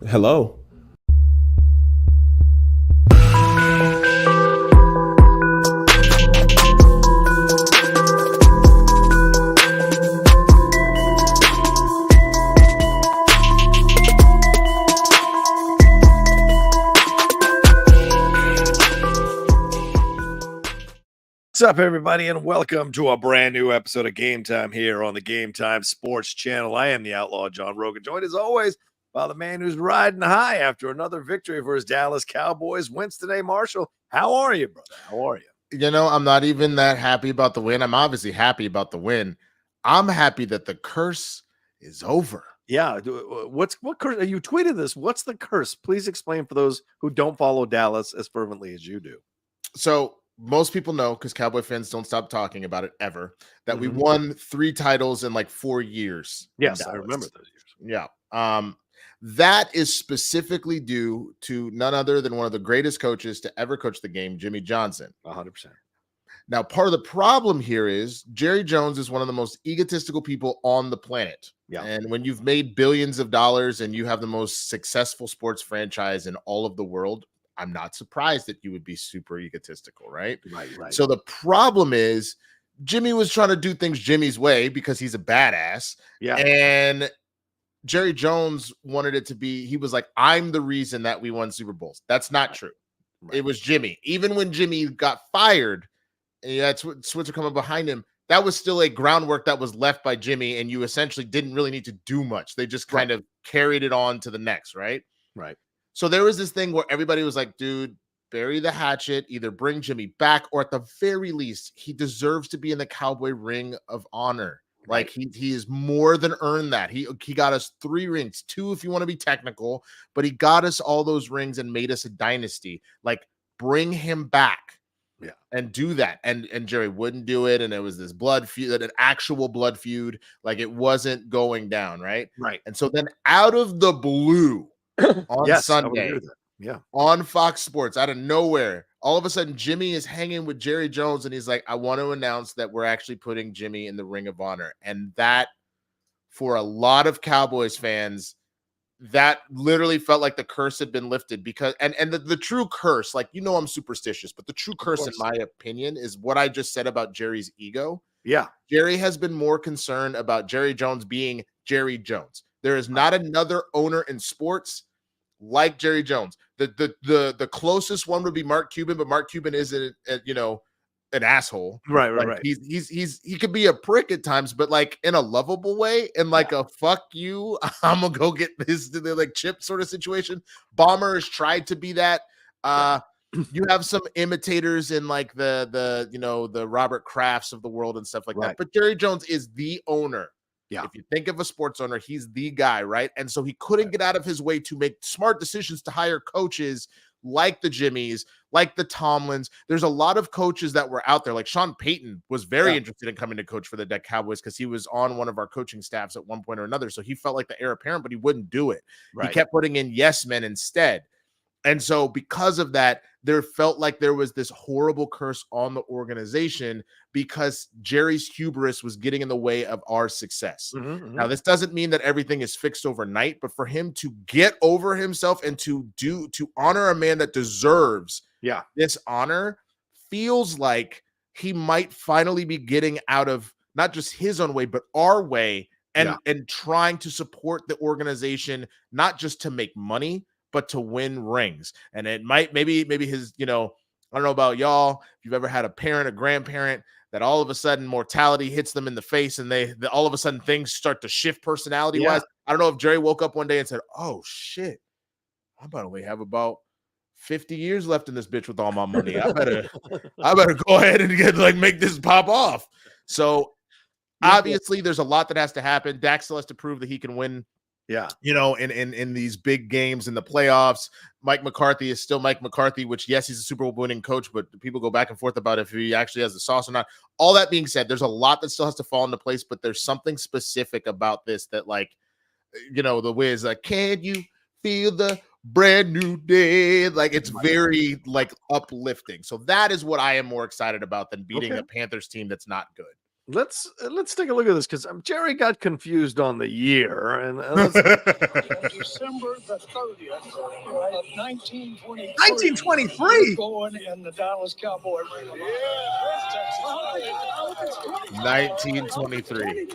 Hello. What's up, everybody, and welcome to a brand new episode of Game Time here on the Game Time Sports Channel. I am the Outlaw John Rocha, joined as always by the man who's riding high after another victory for his Dallas Cowboys, Winston A. Marshall. How are you, brother? How are you? You know, I'm not even that happy about the win. I'm obviously happy about the win. I'm happy that the curse is over. Yeah. What curse? You tweeted this. What's the curse? Please explain for those who don't follow Dallas as fervently as you do. So most people know, because Cowboy fans don't stop talking about it ever, that we won 3 titles in like 4 years. Yes, I remember those years. Yeah. That is specifically due to none other than one of the greatest coaches to ever coach the game, Jimmy Johnson. 100%. Now, part of the problem here is Jerry Jones is one of the most egotistical people on the planet. Yeah. And when you've made billions of dollars and you have the most successful sports franchise in all of the world, I'm not surprised that you would be super egotistical, right? Right. So the problem is Jimmy was trying to do things Jimmy's way because he's a badass. Yeah. And Jerry Jones wanted it to be, he was like, I'm the reason that we won Super Bowls. That's not true. Right. It was Jimmy. Even when Jimmy got fired, and that's what Switzer coming behind him, that was still a groundwork that was left by Jimmy, and you essentially didn't really need to do much. They just kind of carried it on to the next, right? Right. So there was this thing where everybody was like, dude, bury the hatchet, either bring Jimmy back, or at the very least, he deserves to be in the Cowboy Ring of Honor. Like he is more than earned that. He got us 3 rings, 2 if you want to be technical, but he got us all those rings and made us a dynasty. Like, bring him back. Yeah. And do that. And Jerry wouldn't do it. And it was this blood feud, an actual blood feud. Like, it wasn't going down, right? Right. And so then out of the blue on Sunday, on Fox Sports, out of nowhere, all of a sudden Jimmy is hanging with Jerry Jones and he's like, I want to announce that we're actually putting Jimmy in the Ring of Honor. And that, for a lot of Cowboys fans, that literally felt like the curse had been lifted, because and the true curse, like, you know, I'm superstitious, but the true curse, in my opinion, is what I just said about Jerry's ego. Yeah. Jerry has been more concerned about Jerry Jones being Jerry Jones. There is not another owner in sports like Jerry Jones. The closest one would be Mark Cuban, but Mark Cuban isn't, an asshole. Right. He could be a prick at times, but like in a lovable way, and like a fuck you, I'm gonna go get this, like, chip sort of situation. Bomber has tried to be that. You have some imitators in like the Robert Krafts of the world and stuff like that, but Jerry Jones is the owner. Yeah. If you think of a sports owner, he's the guy, right? And so he couldn't get out of his way to make smart decisions to hire coaches like the Jimmys, like the Tomlins. There's a lot of coaches that were out there. Like Sean Payton was very interested in coming to coach for the Cowboys because he was on one of our coaching staffs at one point or another. So he felt like the heir apparent, but he wouldn't do it. He kept putting in yes men instead. And so because of that, there felt like there was this horrible curse on the organization because Jerry's hubris was getting in the way of our success. Now, this doesn't mean that everything is fixed overnight, but for him to get over himself and to honor a man that deserves this honor, feels like he might finally be getting out of not just his own way, but our way, and trying to support the organization, not just to make money, but to win rings. And it might, maybe his, I don't know about y'all, if you've ever had a parent, a grandparent, that all of a sudden mortality hits them in the face and they all of a sudden things start to shift personality wise. I don't know if Jerry woke up one day and said, oh shit, I probably have about 50 years left in this bitch with all my money. I better go ahead and make this pop off. So obviously there's a lot that has to happen. Dak still has to prove that he can win. In these big games in the playoffs. Mike McCarthy is still Mike McCarthy, which, yes, he's a Super Bowl winning coach, but people go back and forth about if he actually has the sauce or not. All that being said, there's a lot that still has to fall into place, but there's something specific about this that, like, the Wiz, like, can you feel the brand new day? Like, it's very, like, uplifting. So that is what I am more excited about than beating a Panthers team that's not good. Let's take a look at this because Jerry got confused on the year, and let's December the 30th of 1923. 1923. Going in the Dallas Cowboy ring. 1923.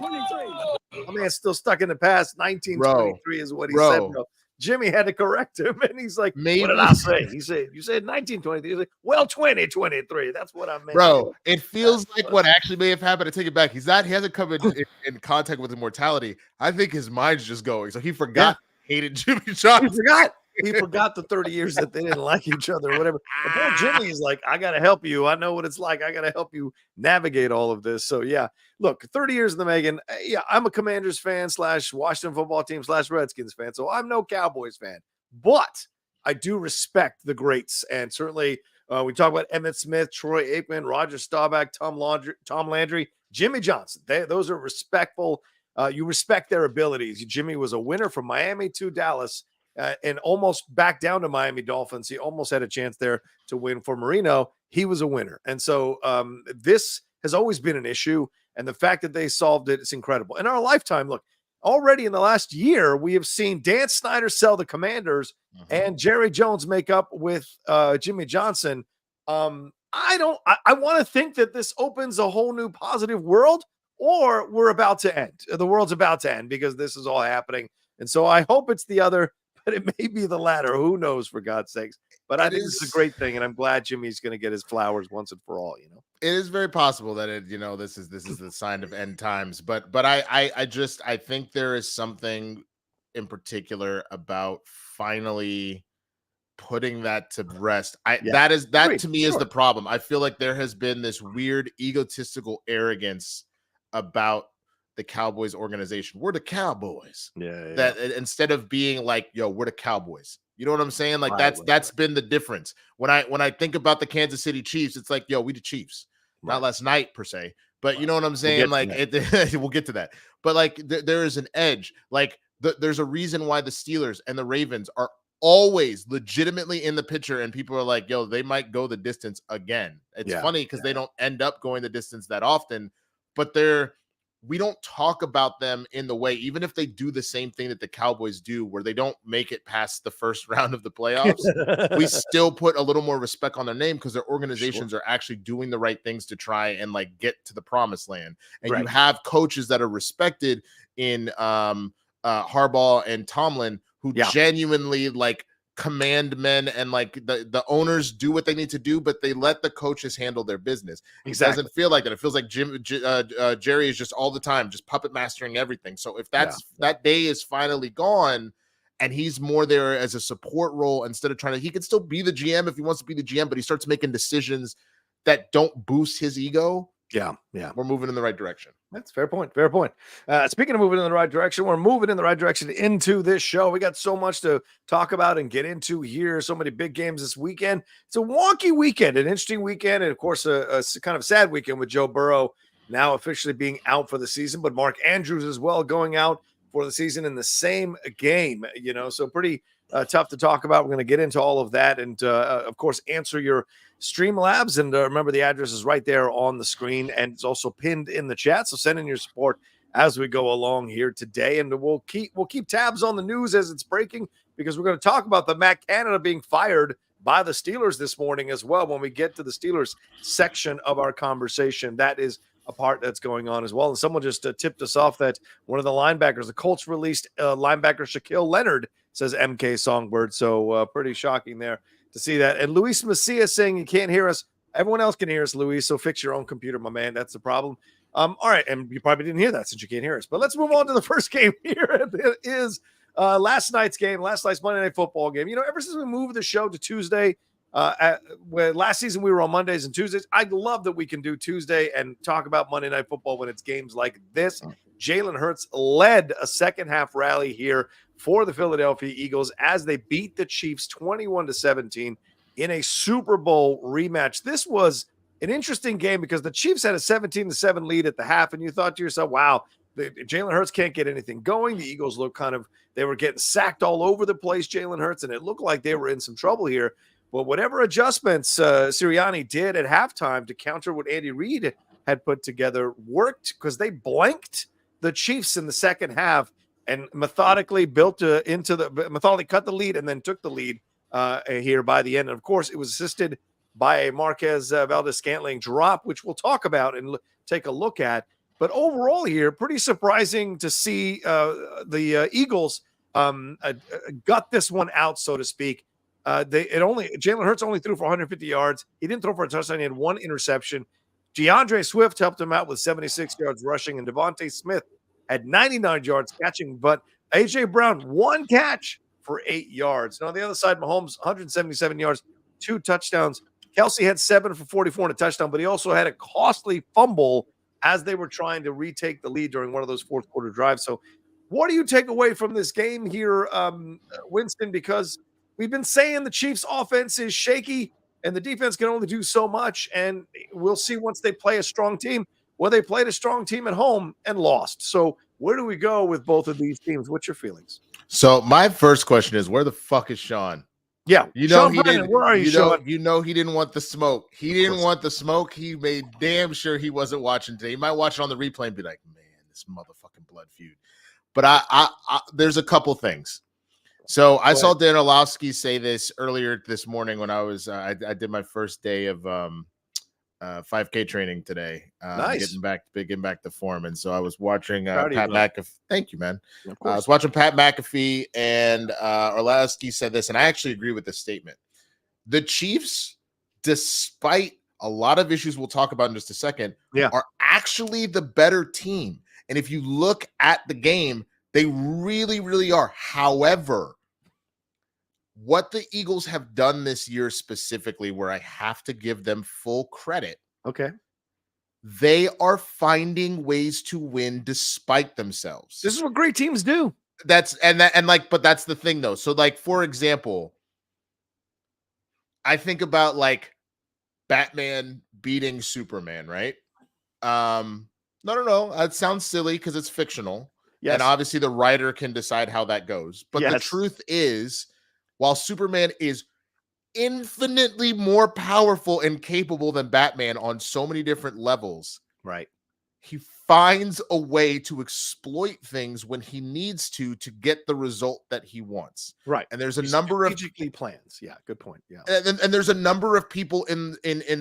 I mean, it's still stuck in the past. 1923 is what he said, bro. Jimmy had to correct him, and he's like, Maybe. "What did I say?" He said, "You said 1923." He's like, "Well, 2023. That's what I meant." Bro, it feels like what actually may have happened. I take it back. He hasn't come in contact with immortality. I think his mind's just going. So he forgot hated Jimmy Johnson. He forgot the 30 years that they didn't like each other or whatever. And poor Jimmy is like, I got to help you. I know what it's like. I got to help you navigate all of this. So, yeah, look, 30 years in the making. Yeah, I'm a Commanders fan / Washington football team / Redskins fan. So I'm no Cowboys fan. But I do respect the greats. And certainly we talk about Emmitt Smith, Troy Aikman, Roger Staubach, Tom Landry, Jimmy Johnson. Those are respectful. You respect their abilities. Jimmy was a winner from Miami to Dallas. And almost back down to Miami Dolphins. He almost had a chance there to win for Marino. He was a winner. And so this has always been an issue. And the fact that they solved it is incredible. In our lifetime, look, already in the last year, we have seen Dan Snyder sell the Commanders and Jerry Jones make up with Jimmy Johnson. I want to think that this opens a whole new positive world, or we're about to end. The world's about to end because this is all happening. And so I hope it's the other, but it may be the latter. Who knows, for God's sakes? But I think it's a great thing, and I'm glad Jimmy's going to get his flowers once and for all. It is very possible that this is the sign of end times. But I think there is something in particular about finally putting that to rest. That to me is the problem. I feel like there has been this weird egotistical arrogance about the Cowboys organization. We're the Cowboys. Yeah. That instead of being like, yo, we're the Cowboys. You know what I'm saying? Like that's been the difference. When I think about the Kansas City Chiefs, it's like, yo, we the Chiefs. Not last night per se, but you know what I'm saying? We'll get to that. But like there is an edge. Like there's a reason why the Steelers and the Ravens are always legitimately in the picture, and people are like, yo, they might go the distance again. It's funny because they don't end up going the distance that often, but we don't talk about them in the way, even if they do the same thing that the Cowboys do, where they don't make it past the first round of the playoffs, we still put a little more respect on their name because their organizations are actually doing the right things to try and like get to the promised land. And you have coaches that are respected in Harbaugh and Tomlin who genuinely like command men, and like the owners do what they need to do, but they let the coaches handle their business. It doesn't feel like that. It feels like Jerry is just all the time just puppet mastering everything. So if that day is finally gone and he's more there as a support role instead of he can still be the GM if he wants to be the GM, but he starts making decisions that don't boost his ego. We're moving in the right direction. That's fair point. Speaking of moving in the right direction, we're moving in the right direction into this show. We got so much to talk about and get into here. So many big games this weekend. It's a wonky weekend, an interesting weekend, and of course, a kind of sad weekend with Joe Burrow now officially being out for the season, but Mark Andrews as well going out for the season in the same game. So pretty tough to talk about. We're going to get into all of that and, of course, answer your Streamlabs. And remember, the address is right there on the screen, and it's also pinned in the chat. So send in your support as we go along here today. And we'll keep tabs on the news as it's breaking, because we're going to talk about the Matt Canada being fired by the Steelers this morning as well when we get to the Steelers section of our conversation. That is a part that's going on as well. And someone just tipped us off that one of the linebackers, the Colts released linebacker Shaquille Leonard, says MK Songbird. So pretty shocking there to see that. And Luis Macias saying you can't hear us. Everyone else can hear us, Luis. So fix your own computer, my man. That's the problem. All right. And you probably didn't hear that since you can't hear us. But let's move on to the first game here. It is last night's Monday Night Football game. Ever since we moved the show to Tuesday, last season we were on Mondays and Tuesdays. I love that we can do Tuesday and talk about Monday Night Football when it's games like this. Jalen Hurts led a second half rally here for the Philadelphia Eagles as they beat the Chiefs 21-17 in a Super Bowl rematch. This was an interesting game because the Chiefs had a 17-7 lead at the half, and you thought to yourself, wow, Jalen Hurts can't get anything going. The Eagles look they were getting sacked all over the place, Jalen Hurts, and it looked like they were in some trouble here. But whatever adjustments Sirianni did at halftime to counter what Andy Reid had put together worked because they blanked the Chiefs in the second half and methodically methodically cut the lead and then took the lead here by the end. And of course, it was assisted by a Marquez Valdez-Scantling drop, which we'll talk about and take a look at. But overall here, pretty surprising to see the Eagles got this one out, so to speak. Jalen Hurts only threw for 150 yards. He didn't throw for a touchdown. He had one interception. DeAndre Swift helped him out with 76 yards rushing, and Devontae Smith had 99 yards catching. But A.J. Brown, one catch for 8 yards. And on the other side, Mahomes, 177 yards, 2 touchdowns. Kelsey had 7 for 44 and a touchdown, but he also had a costly fumble as they were trying to retake the lead during one of those fourth quarter drives. So what do you take away from this game here, Winston? Because we've been saying the Chiefs' offense is shaky and the defense can only do so much. And we'll see once they play a strong team. Well, they played a strong team at home and lost. So where do we go with both of these teams? What's your feelings? So my first question is, where the fuck is Sean? Yeah, you know Sean Brennan, where are you, Sean? You know he didn't want the smoke. He didn't want the smoke. He made damn sure he wasn't watching today. He might watch it on the replay and be like, "Man, this motherfucking blood feud." But I there's a couple things. So I saw Dan Orlovsky say this earlier this morning when I was I did my first day of 5K training today. Nice. Getting back to form. And so I was watching Pat McAfee. Thank you, man. I was watching Pat McAfee, and Orlovsky said this, and I actually agree with this statement. The Chiefs, despite a lot of issues we'll talk about in just a second, are actually the better team. And if you look at the game, they really, really are. However, what the Eagles have done this year specifically, where I have to give them full credit. Okay. They are finding ways to win despite themselves. This is what great teams do. But that's the thing though. So like, for example, I think about like Batman beating Superman, right? No. That sounds silly because it's fictional. Yes. And obviously the writer can decide how that goes. But the truth is, while Superman is infinitely more powerful and capable than Batman on so many different levels, right? He finds a way to exploit things when he needs to get the result that he wants. Right. And there's a number of strategically plans. Yeah, good point. Yeah. And there's a number of people in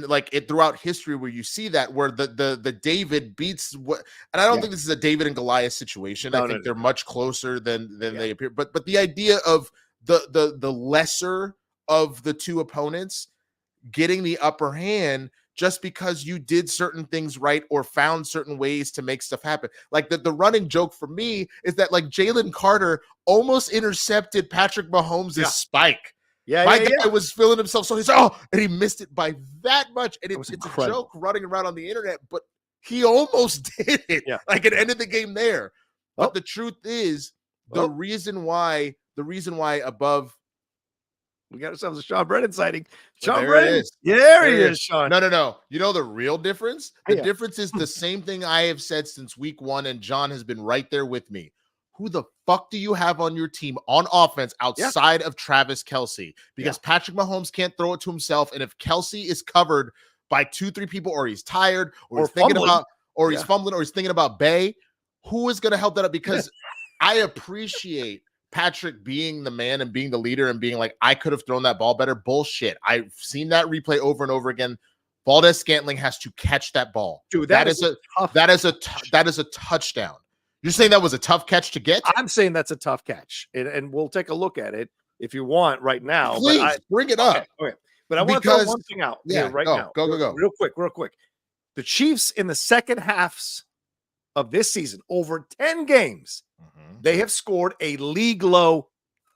like it throughout history where you see that, where the David beats what, and I don't think this is a David and Goliath situation. I think they're much closer than they appear. But the idea of the lesser of the two opponents getting the upper hand just because you did certain things right or found certain ways to make stuff happen. Like the running joke for me is that like Jalen Carter almost intercepted Patrick Mahomes' spike. My guy was feeling himself, so he's and he missed it by that much. And it's a joke running around on the internet, but he almost did it. Yeah. Like it ended the game there. But the truth is, the reason why above. We got ourselves a Sean Brennan sighting. Sean Brennan. There he is, Sean. No. You know the real difference? The difference is the same thing I have said since week 1, and John has been right there with me. Who the fuck do you have on your team on offense outside of Travis Kelce? Because Patrick Mahomes can't throw it to himself, and if Kelce is covered by 2-3 people, or he's tired, or he's thinking about, or he's fumbling, or he's thinking about Bay, who is going to help that up? Because I appreciate Patrick being the man and being the leader and being like, I could have thrown that ball better. Bullshit. I've seen that replay over and over again. Valdez-Scantling has to catch that ball. Dude, that is a touchdown. You're saying that was a tough catch to get? I'm saying that's a tough catch. And we'll take a look at it if you want right now. Please bring it up. Okay. But I want to throw one thing out here now. Go. Real quick. The Chiefs in the second halves of this season, over 10 games, they have scored a league low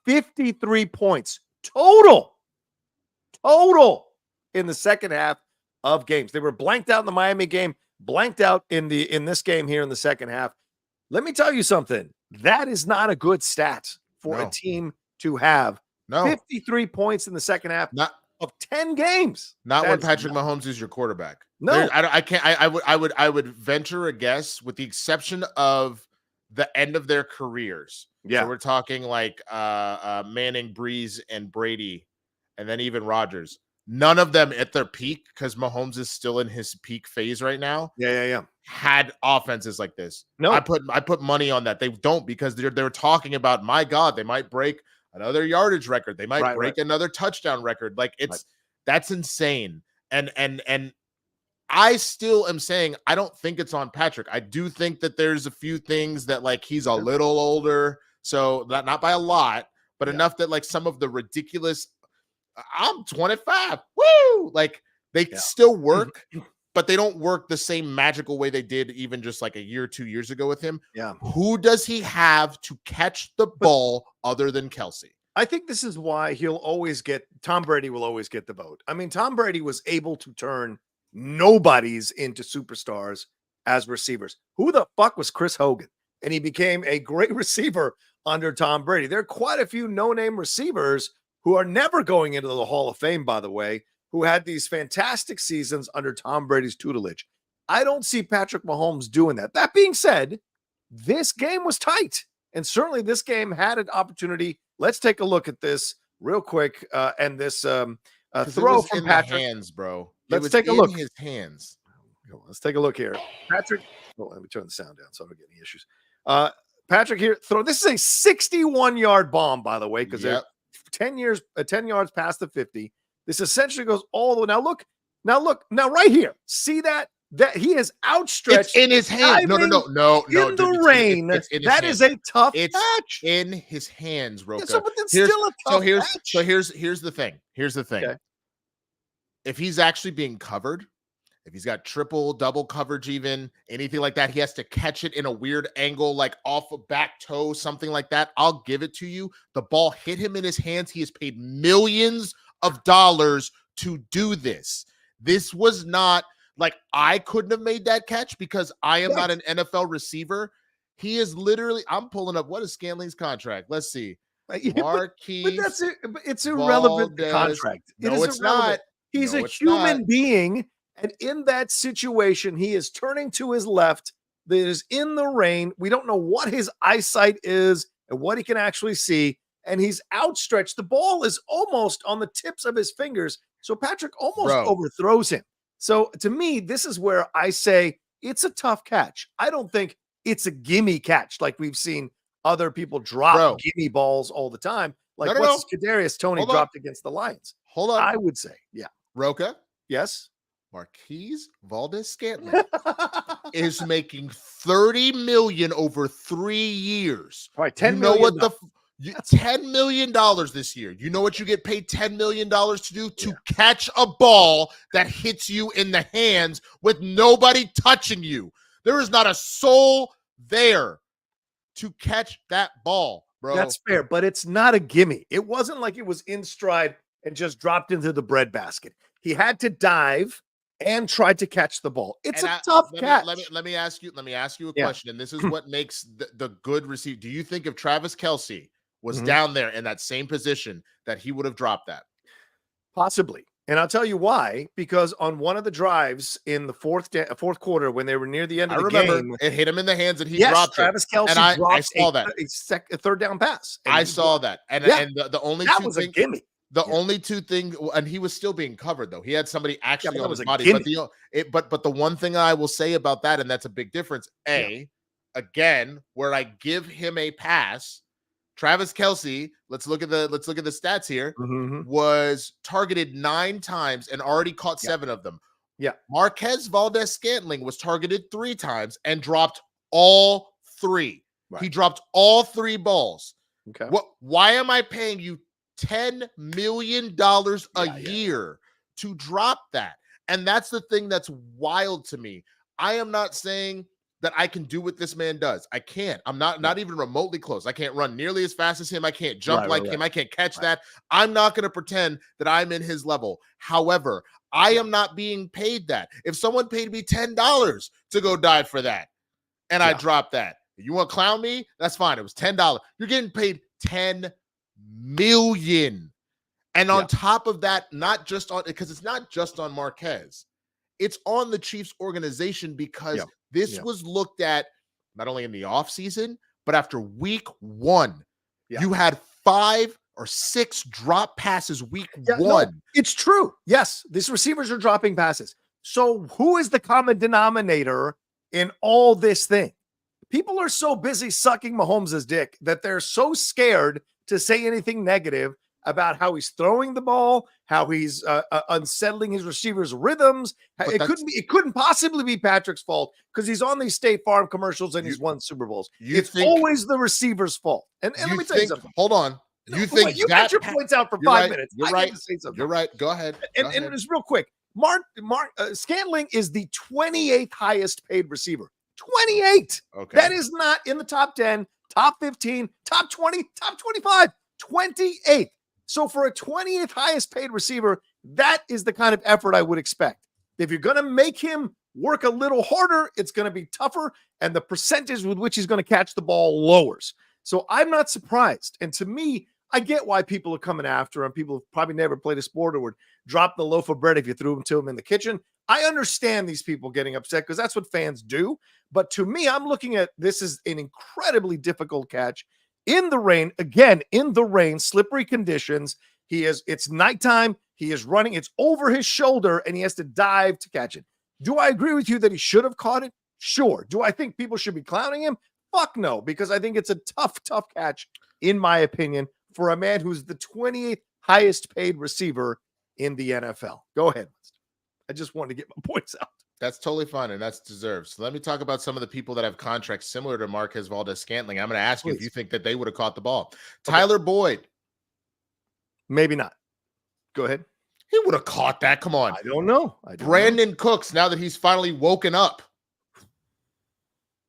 53 points total in the second half of games. They were blanked out in the Miami game, blanked out in this game here in the second half. Let me tell you something. That is not a good stat for a team to have. 53 points in the second half of 10 games. Not when Patrick Mahomes is your quarterback. No, I can't. I would venture a guess, with the exception of the end of their careers. Yeah, so we're talking like Manning, Breeze, and Brady, and then even Rodgers. none of them at their peak, because Mahomes is still in his peak phase right now. Yeah. Had offenses like this. No, I put money on that. They don't, because they're talking about, my God, they might break another yardage record. They might break another touchdown record. Like that's insane. And I still am saying I don't think it's on Patrick. I do think that there's a few things that, like, he's a little older, so not by a lot, but enough that, like, some of the ridiculous, I'm 25, woo, like, they still work, but they don't work the same magical way they did even just like a year or 2 years ago with him. Yeah. Who does he have to catch the ball other than Kelsey? I think this is why Tom Brady will always get the vote. I mean, Tom Brady was able to turn nobodies into superstars as receivers. Who the fuck was Chris Hogan? And he became a great receiver under Tom Brady. There are quite a few no-name receivers who are never going into the Hall of Fame, by the way, who had these fantastic seasons under Tom Brady's tutelage. I don't see Patrick Mahomes doing that. That being said, this game was tight, and certainly this game had an opportunity. Let's take a look at this real quick, and this throw from Patrick. Hands, bro. Let's take a look. His hands. Let's take a look here. Patrick, let me turn the sound down so I don't get any issues. Patrick here, throw. This is a 61-yard bomb, by the way, because they're 10 yards past the 50. This essentially goes all the way. Now look, right here. See that he is outstretched. It's in his hand. No. In dude, the rain. It's in that is a tough catch. In his hands, Rocha. Yeah, but it's still a tough catch. So here's the thing. Okay. If he's actually being covered, if he's got triple, double coverage, even anything like that, he has to catch it in a weird angle, like off a back toe, something like that. I'll give it to you. The ball hit him in his hands. He has paid millions of dollars to do this. This was not like, I couldn't have made that catch because I am not an NFL receiver. He is literally, I'm pulling up, what is Scanling's contract? Let's see. Marquise, but it's irrelevant, the contract. No, it's not. He's a human being, and in that situation, he is turning to his left. That is in the rain. We don't know what his eyesight is and what he can actually see, and he's outstretched. The ball is almost on the tips of his fingers, so Patrick almost overthrows him. So to me, this is where I say it's a tough catch. I don't think it's a gimme catch like we've seen other people drop gimme balls all the time. Like Kadarius Toney dropped against the Lions. Hold on. I would say, Rocha? Yes. Marquise Valdes-Scantling is making $30 million over 3 years. All right, $10 million this year. You know what you get paid $10 million to do? To catch a ball that hits you in the hands with nobody touching you. There is not a soul there to catch that ball, bro. That's fair, but it's not a gimme. It wasn't like it was in stride and just dropped into the breadbasket. He had to dive and tried to catch the ball. It's a tough catch. Let me ask you a question, and this is what makes the good receiver. Do you think if Travis Kelce was down there in that same position that he would have dropped that? Possibly. And I'll tell you why, because on one of the drives in the fourth quarter, when they were near the end of the game, it hit him in the hands and he dropped Travis Kelce and I saw a third down pass. I saw that. And the only that was a gimme. The only two things, and he was still being covered though. He had somebody actually on his body. But the one thing I will say about that, and that's a big difference. Again, where I give him a pass, Travis Kelce, let's look at the stats here, was targeted 9 times and already caught 7 of them. Yeah. Marquez Valdes-Scantling was targeted 3 times and dropped all 3. Right. He dropped all 3 balls. Okay. Why am I paying you $10 million a year to drop that? And that's the thing that's wild to me. I am not saying that I can do what this man does. I can't. I'm not even remotely close. I can't run nearly as fast as him. I can't jump like him. I can't catch that. I'm not going to pretend that I'm in his level. However, I am not being paid that. If someone paid me $10 to go dive for that and I dropped that, you want to clown me? That's fine. It was $10. You're getting paid $10 million. And on top of that, because it's not just on Marquez, it's on the Chiefs organization, because this was looked at not only in the offseason, but after week 1. You had or 6 drop passes week Yeah, 1. no, it's true. Yes, these receivers are dropping passes. So who is the common denominator in all this thing? People are so busy sucking Mahomes' dick that they're so scared to say anything negative about how he's throwing the ball, how he's unsettling his receivers' rhythms. It couldn't possibly be Patrick's fault because he's on these State Farm commercials and he's won Super Bowls. It's always the receiver's fault. And let me tell you something. Hold on. You think you got your points out for 5 minutes. You're right. You're right. Go ahead. And just real quick, Mark Scantling is the 28th highest paid receiver. 28. Okay. That is not in the top 10, top 15, top 20, top 25. 28th. So for a 20th highest paid receiver, that is the kind of effort I would expect. If you're going to make him work a little harder, it's going to be tougher, and the percentage with which he's going to catch the ball lowers. So I'm not surprised. And to me, I get why people are coming after him. People have probably never played a sport or would drop the loaf of bread if you threw them to him in the kitchen. I understand these people getting upset because that's what fans do. But to me, I'm looking at this as an incredibly difficult catch in the rain. Again, in the rain, slippery conditions. It's nighttime. He is running. It's over his shoulder, and he has to dive to catch it. Do I agree with you that he should have caught it? Sure. Do I think people should be clowning him? Fuck no, because I think it's a tough catch, in my opinion, for a man who's the 28th highest paid receiver in the NFL. Go ahead. I just wanted to get my points out. That's totally fine, and that's deserved. So let me talk about some of the people that have contracts similar to Marquez Valdez-Scantling. I'm going to ask you if you think that they would have caught the ball. Okay. Tyler Boyd. Maybe not. Go ahead. He would have caught that. Come on. I don't know. Brandon Cooks, now that he's finally woken up.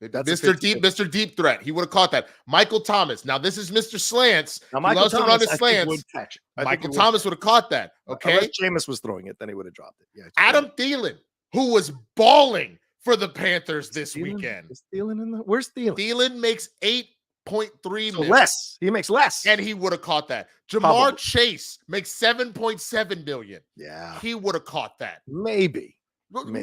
Mr. Deep Threat. He would have caught that. Michael Thomas. Now, this is Mr. Slants. Now, Michael Thomas, run his slants. Michael Thomas would have caught that. Okay. Unless Jameis was throwing it, then he would have dropped it. Yeah. Adam Thielen, who was balling for the Panthers this weekend. Where's Thielen? Thielen makes 8.3 million. Less. He makes less. And he would have caught that. Jamar Chase makes 7.7 million. Yeah. He would have caught that. Maybe. I'm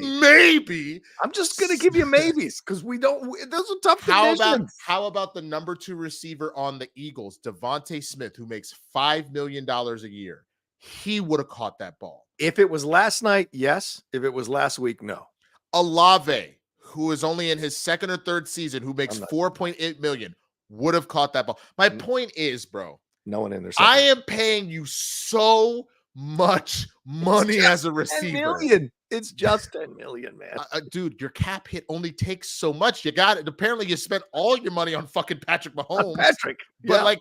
just gonna give you maybes because those are tough conditions. How about the number 2 receiver on the Eagles, Devontae Smith, who makes $5 million a year? He would have caught that ball. If it was last night, yes. If it was last week, no. Olave, who is only in his 2nd or 3rd season, who makes 4.8 million, would have caught that ball. My point is, bro, no one in there. I am paying you so much money as a receiver. 10 million. It's just 10 million, man. Dude, your cap hit only takes so much. You got it. Apparently, you spent all your money on fucking Patrick Mahomes. But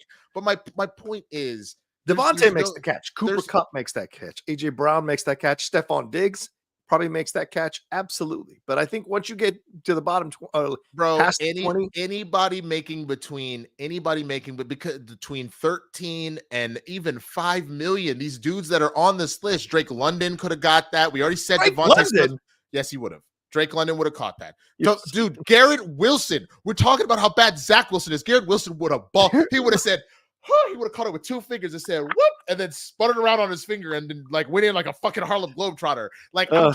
my point is, Devontae makes the catch. Cooper Kupp makes that catch. AJ Brown makes that catch. Stephon Diggs probably makes that catch. Absolutely. But I think once you get to the bottom, past 20, anybody making between 13 and even 5 million, these dudes that are on this list, Drake London could have got that. We already said Devontae Smith. Yes, he would have. Drake London would have caught that. So, dude, Garrett Wilson. We're talking about how bad Zach Wilson is. Garrett Wilson would have ball. He would have said, he would have caught it with 2 fingers and said, whoop, and then spun it around on his finger and then went in like a fucking Harlem Globetrotter. On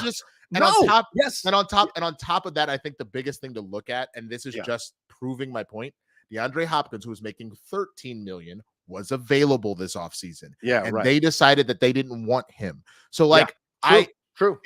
top of that, I think the biggest thing to look at, and this is just proving my point, DeAndre Hopkins, who was making 13 million, was available this offseason. Yeah. And they decided that they didn't want him. So true.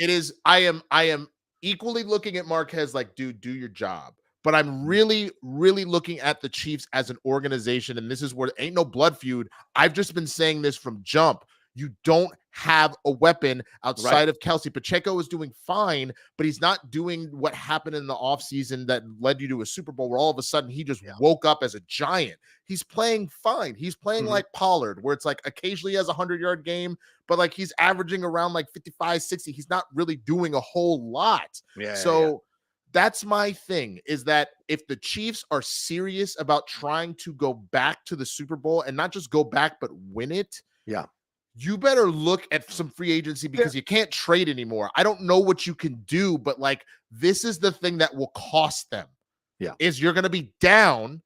I am equally looking at Marquez like, dude, do your job. But I'm really, really looking at the Chiefs as an organization, and this is where ain't no blood feud. I've just been saying this from jump. You don't have a weapon outside of Kelsey. Pacheco is doing fine, but he's not doing what happened in the offseason that led you to a Super Bowl where all of a sudden he just woke up as a giant. He's playing fine. He's playing like Pollard, where it's like occasionally he has a 100-yard game, but he's averaging around 55, 60. He's not really doing a whole lot. That's my thing, is that if the Chiefs are serious about trying to go back to the Super Bowl and not just go back, but win it, you better look at some free agency because you can't trade anymore. I don't know what you can do, but this is the thing that will cost them. Is you're going to be down.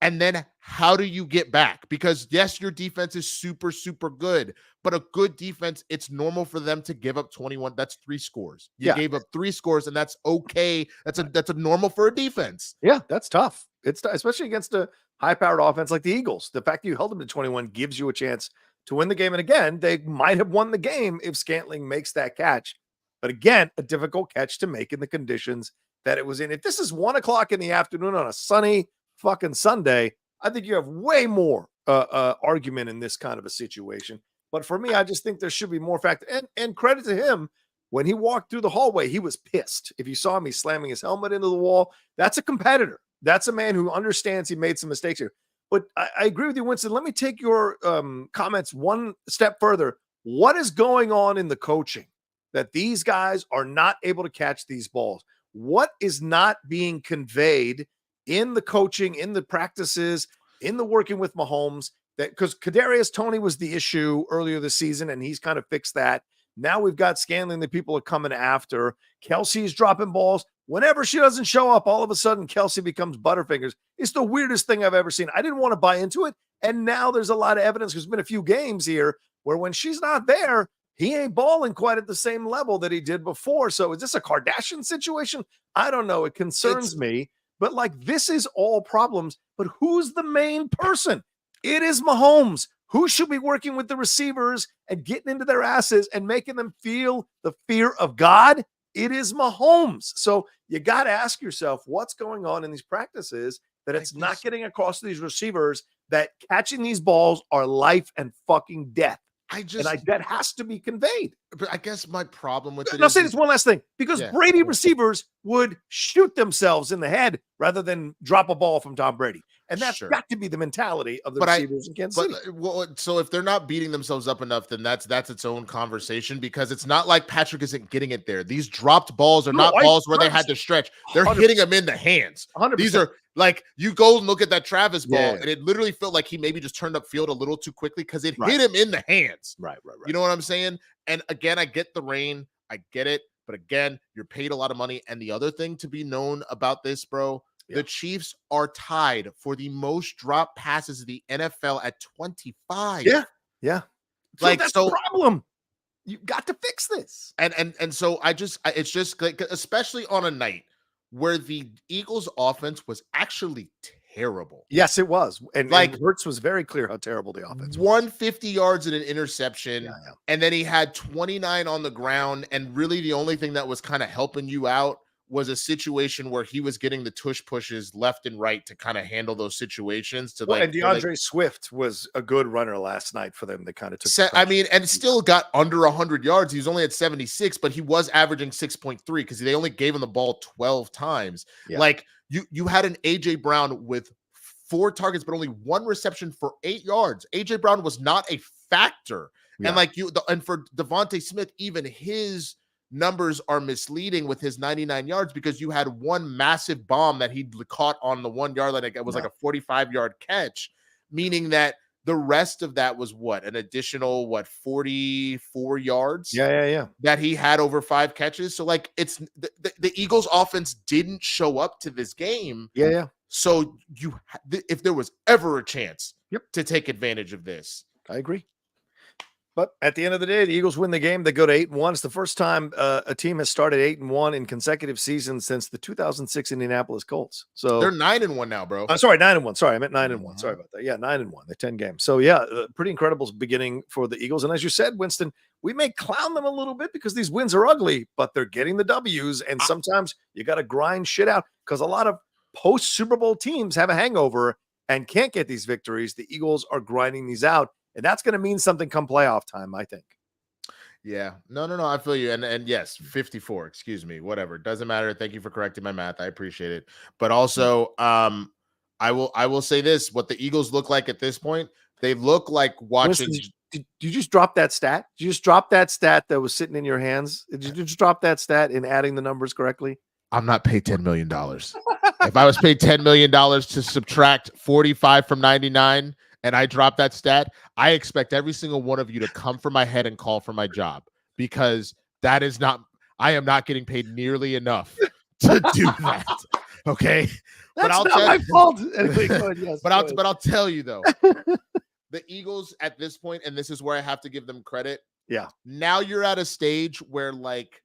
And then how do you get back? Because yes, your defense is super, super good, but a good defense, it's normal for them to give up 21. That's 3 scores. You gave up 3 scores, and that's okay. That's a normal for a defense. Yeah, that's tough. It's tough, especially against a high-powered offense like the Eagles. The fact that you held them to 21 gives you a chance to win the game. And again, they might have won the game if Scantling makes that catch. But again, a difficult catch to make in the conditions that it was in. If this is 1 o'clock in the afternoon on a sunny fucking Sunday, I think you have way more argument in this kind of a situation. But for me, I just think there should be more factor. And credit to him, when he walked through the hallway, he was pissed. If you saw him, he's slamming his helmet into the wall. That's a competitor. That's a man who understands he made some mistakes here. But I agree with you, Winston. Let me take your comments one step further. What is going on in the coaching that these guys are not able to catch these balls? What is not being conveyed in the coaching, in the practices, in the working with Mahomes? That because Kadarius Toney was the issue earlier this season, and he's kind of fixed that. Now we've got Scantling that people are coming after. Kelsey's dropping balls. Whenever she doesn't show up, all of a sudden Kelsey becomes Butterfingers. It's the weirdest thing I've ever seen. I didn't want to buy into it. And now there's a lot of evidence. There's been a few games here where when she's not there, he ain't balling quite at the same level that he did before. So is this a Kardashian situation? I don't know. It concerns me. But like, this is all problems. But who's the main person? It is Mahomes. Who should be working with the receivers and getting into their asses and making them feel the fear of God? It is Mahomes. So you got to ask yourself what's going on in these practices that it's not getting across to these receivers that catching these balls are life and fucking death. That has to be conveyed. But I guess my problem with it I'll say this one last thing, because Brady receivers would shoot themselves in the head rather than drop a ball from Tom Brady. And that's got to be the mentality of the receivers in Kansas City. So if they're not beating themselves up enough, then that's its own conversation, because it's not like Patrick isn't getting it there. These dropped balls are not balls where they had to stretch. They're 100%. Hitting them in the hands. 100%. These are like, you go and look at that Travis ball, and it literally felt like he maybe just turned up field a little too quickly because it hit him in the hands. Right. You know what I'm saying? And again, I get the rain. I get it. But again, you're paid a lot of money. And the other thing to be known about this, bro, the Chiefs are tied for the most drop passes in the NFL at 25. Yeah. Like, that's the problem. You got to fix this. And so it's just like, especially on a night where the Eagles offense was actually terrible. Yes, it was. And like, Hurts was very clear how terrible the offense was. 150 yards and an interception. And then he had 29 on the ground. And really the only thing that was kind of helping you out was a situation where he was getting the tush pushes left and right to kind of handle those situations. And DeAndre Swift was a good runner last night for them. They kind of took and still got under 100 yards. He was only at 76, but he was averaging 6.3 because they only gave him the ball 12 times. Like, you had an AJ Brown with 4 targets, but only 1 reception for 8 yards. AJ Brown was not a factor. And and for Devontae Smith, even his numbers are misleading with his 99 yards because you had one massive bomb that he caught on the 1 yard line. It was like a 45-yard catch, meaning that the rest of that was an additional 44 yards that he had over 5 catches. So like, it's the Eagles offense didn't show up to this game. So if there was ever a chance to take advantage of this, I agree. But at the end of the day, the Eagles win the game. They go to 8-1. It's the first time a team has started 8-1 in consecutive seasons since the 2006 Indianapolis Colts. So they're 9-1 now, bro. Sorry, 9-1. Sorry, I meant 9-1. Sorry about that. Yeah, 9-1. They're 10 games. So pretty incredible beginning for the Eagles. And as you said, Winston, we may clown them a little bit because these wins are ugly, but they're getting the W's. And sometimes you got to grind shit out because a lot of post Super Bowl teams have a hangover and can't get these victories. The Eagles are grinding these out. And that's going to mean something come playoff time, I think. Yeah. No. I feel you. And yes, 54. Excuse me. Whatever. Doesn't matter. Thank you for correcting my math. I appreciate it. But also, I will say this: what the Eagles look like at this point, they look like watching. Winston, did you just drop that stat? Did you just drop that stat that was sitting in your hands? Did you just drop that stat in adding the numbers correctly? I'm not paid $10 million. If I was paid $10 million to subtract 45 from 99. And I drop that stat, I expect every single one of you to come for my head and call for my job, because I am not getting paid nearly enough to do that. Okay. That's not my fault. Anyway, go ahead, yes, but I'll tell you though, the Eagles at this point, and this is where I have to give them credit. Yeah. Now you're at a stage where like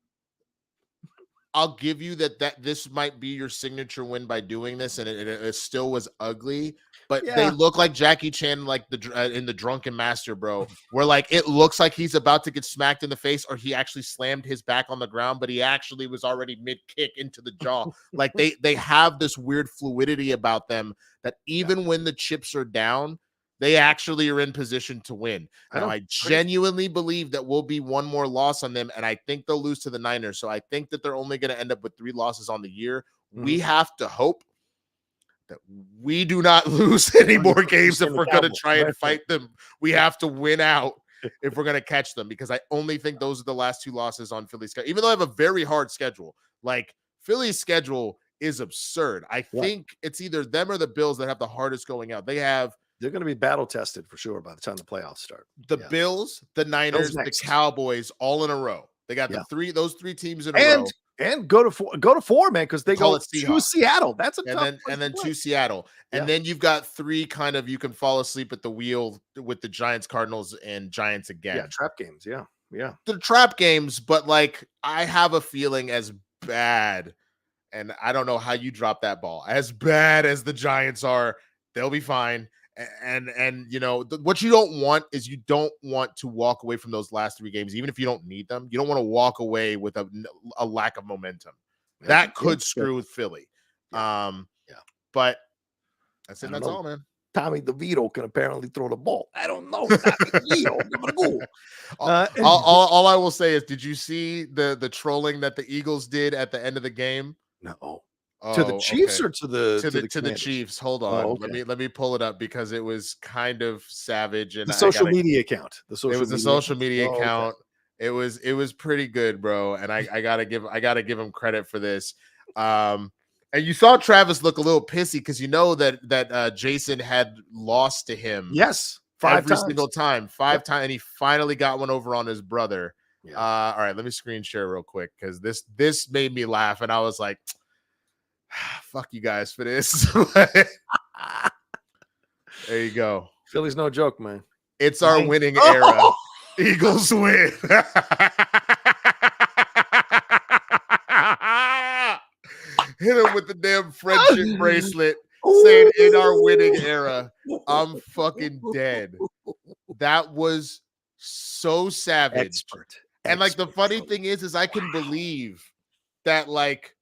I'll give you that this might be your signature win by doing this, and it still was ugly. But they look like Jackie Chan, like in the Drunken Master, bro. Where like it looks like he's about to get smacked in the face, or he actually slammed his back on the ground, but he actually was already mid kick into the jaw. Like they have this weird fluidity about them that even when the chips are down, they actually are in position to win. Now, I genuinely believe that will be one more loss on them, and I think they'll lose to the Niners. So I think that they're only going to end up with 3 losses on the year. We have to hope that we do not lose any more games if we're going to try and fight them. We have to win out if we're going to catch them, because I only think those are the last 2 losses on Philly's schedule. Even though I have a very hard schedule, like Philly's schedule is absurd. I think it's either them or the Bills that have the hardest going out. They're going to be battle tested for sure by the time the playoffs start. The Bills, the Niners, the Cowboys, all in a row. They got those 3 teams in a row. And go to 4, man, because they go to Seattle. That's a tough and then to Seattle. And then you've got 3 kind of, you can fall asleep at the wheel with the Giants, Cardinals, and Giants again. Yeah, trap games. Yeah. They're trap games, but like I have a feeling as bad, and I don't know how you drop that ball, as bad as the Giants are, they'll be fine. And you know, what you don't want is you don't want to walk away from those last 3 games, even if you don't need them. You don't want to walk away with a lack of momentum. That could screw with Philly. But that's it. That's all, man. Tommy DeVito can apparently throw the ball. I don't know. All I will say is, did you see the trolling that the Eagles did at the end of the game? No. To the Chiefs or to the Chiefs? Hold on. Let me pull it up, because it was kind of savage. And the social media account. It was a social media account. It was pretty good, bro. And I gotta give him credit for this. And you saw Travis look a little pissy, because you know that Jason had lost to him. Yes, 5 times. Single time, 5 times, and he finally got one over on his brother. All right, let me screen share real quick, because this made me laugh, and I was like, fuck you guys for this. There you go. Philly's no joke, man. It's our winning era. Eagles win. Hit him with the damn friendship bracelet saying in our winning era. I'm fucking dead. That was so savage. Expert. And like the funny thing is I can believe that, like,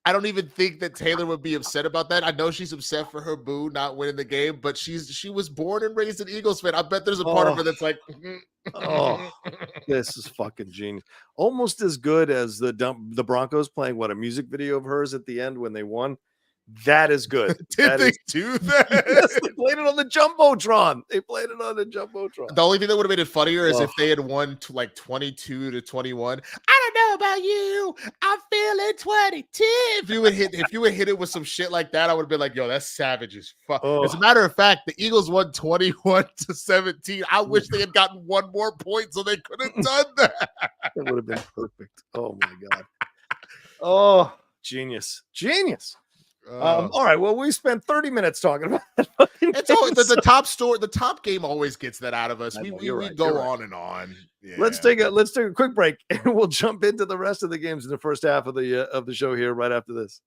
I don't even think that Taylor would be upset about that. I know she's upset for her boo not winning the game, but she was born and raised an Eagles fan. I bet there's a part of her that's like, this is fucking genius. Almost as good as the Broncos playing a music video of hers at the end when they won. That is good. Did they do that? Yes, they played it on the Jumbotron. The only thing that would have made it funnier is if they had won to like 22-21. I don't know about you. I'm feeling 22. If you would hit it with some shit like that, I would have been like, yo, that's savage as fuck. As a matter of fact, the Eagles won 21-17. I wish they had gotten 1 more point so they could have done that. It would have been perfect. Oh my God. Oh, genius. All right. Well, we spent 30 minutes talking about it. It's always the top story. The top game always gets that out of us. We go on and on. Yeah. Let's take a quick break, and we'll jump into the rest of the games in the first half of the show here right after this.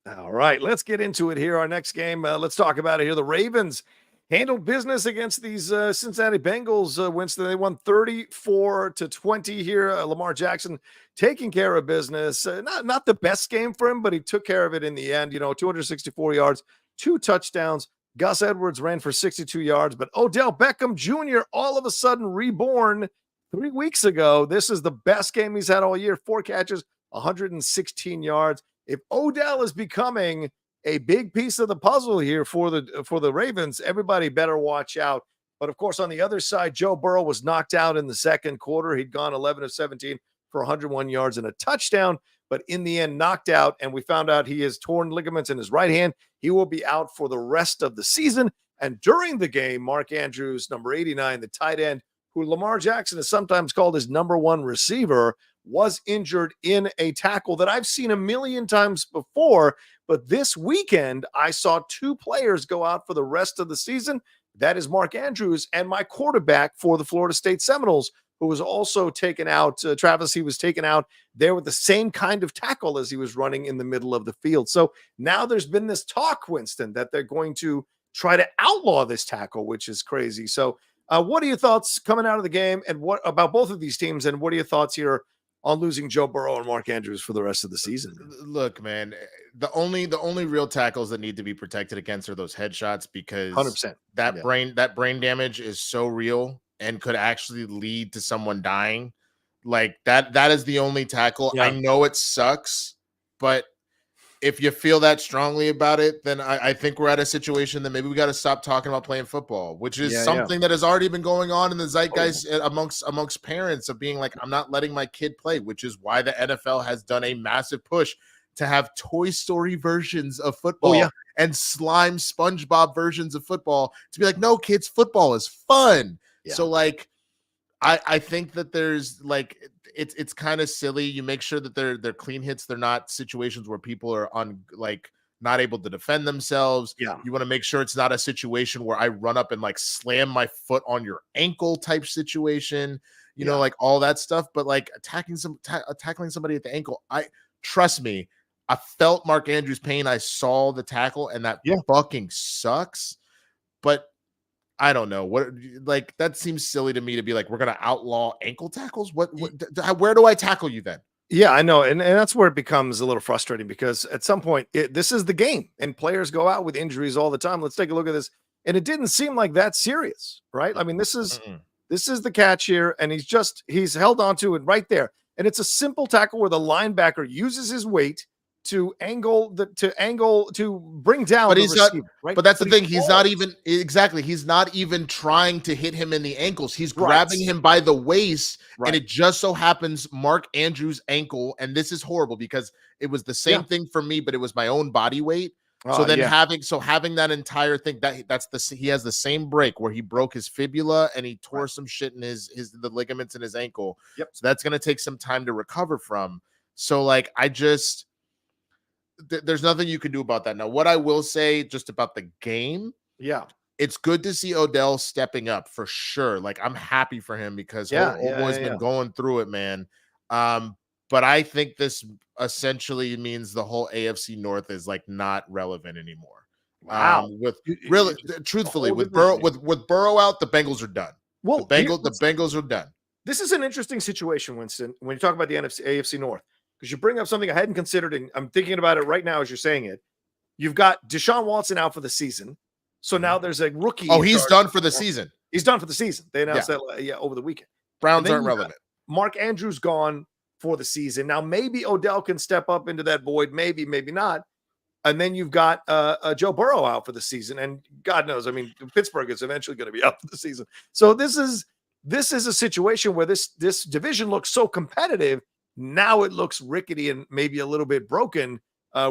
All right, let's get into it here. Our next game, let's talk about it here. The Ravens handled business against these Cincinnati Bengals. Winston, they won 34-20 here. Lamar Jackson taking care of business. Not the best game for him, but he took care of it in the end. 264 yards, 2 touchdowns. Gus Edwards ran for 62 yards, but Odell Beckham Jr. all of a sudden reborn 3 weeks ago. This is the best game he's had all year. 4 catches, 116 yards. If Odell is becoming a big piece of the puzzle here for the Ravens, everybody better watch out. But of course, on the other side, Joe Burrow was knocked out in the second quarter. He'd gone 11 of 17 for 101 yards and a touchdown, but in the end knocked out. And we found out he has torn ligaments in his right hand. He will be out for the rest of the season. And during the game, Mark Andrews, number 89, the tight end, who Lamar Jackson is sometimes called his number 1 receiver, was injured in a tackle that I've seen a million times before. But this weekend, I saw 2 players go out for the rest of the season. that is Mark Andrews and my quarterback for the Florida State Seminoles, who was also taken out. Travis, he was taken out there with the same kind of tackle as he was running in the middle of the field. So now there's been this talk, Winston, that they're going to try to outlaw this tackle, which is crazy. So what are your thoughts coming out of the game, and what about both of these teams, and what are your thoughts here on losing Joe Burrow and Mark Andrews for the rest of the season? Look, man, the only real tackles that need to be protected against are those headshots, because 100%. that brain damage is so real and could actually lead to someone dying. Like that is the only tackle. Yeah. I know it sucks, but if you feel that strongly about it, then I think we're at a situation that maybe we got to stop talking about playing football, which is something that has already been going on in the zeitgeist amongst parents, of being like, I'm not letting my kid play, which is why the NFL has done a massive push to have Toy Story versions of football and slime SpongeBob versions of football, to be like, no, kids, football is fun. Yeah. So like, I think that there's like, it's kind of silly. You make sure that they're clean hits. They're not situations where people are not able to defend themselves. Yeah. You want to make sure it's not a situation where I run up and like slam my foot on your ankle type situation, you know, like all that stuff. But like tackling somebody at the ankle, trust me, I felt Mark Andrews' pain. I saw the tackle, and that fucking sucks. But I don't know what, like, that seems silly to me to be like, we're going to outlaw ankle tackles. Where do I tackle you then? Yeah, I know. And that's where it becomes a little frustrating, because at some point this is the game and players go out with injuries all the time. Let's take a look at this. And it didn't seem like that serious, right? I mean, this is the catch here, and he's held on to it right there. And it's a simple tackle where the linebacker uses his weight to bring down but the he's receiver, not right? But that's the thing, he's not even trying to hit him in the ankles. He's grabbing him by the waist, and it just so happens Mark Andrews' ankle, and this is horrible because it was the same thing for me, but it was my own body weight. So then having that entire thing, he has the same break where he broke his fibula and he tore some shit in the ligaments in his ankle. Yep. So that's going to take some time to recover from. So like, there's nothing you can do about that. Now, what I will say just about the game, it's good to see Odell stepping up for sure. Like, I'm happy for him because old boy's been going through it, man. But I think this essentially means the whole AFC North is like not relevant anymore. Wow. Truthfully, with Burrow out, the Bengals are done. Well, the Bengals are done. This is an interesting situation, Winston, when you talk about the AFC North. Because you bring up something I hadn't considered, and I'm thinking about it right now as you're saying it. You've got Deshaun Watson out for the season. So now there's a rookie. Oh, he's done for the season. He's done for the season. They announced that over the weekend. Browns aren't relevant. Mark Andrews gone for the season. Now maybe Odell can step up into that void. Maybe, maybe not. And then you've got Joe Burrow out for the season. And God knows, I mean, Pittsburgh is eventually going to be out for the season. So this is a situation where this division looks so competitive. Now it looks rickety and maybe a little bit broken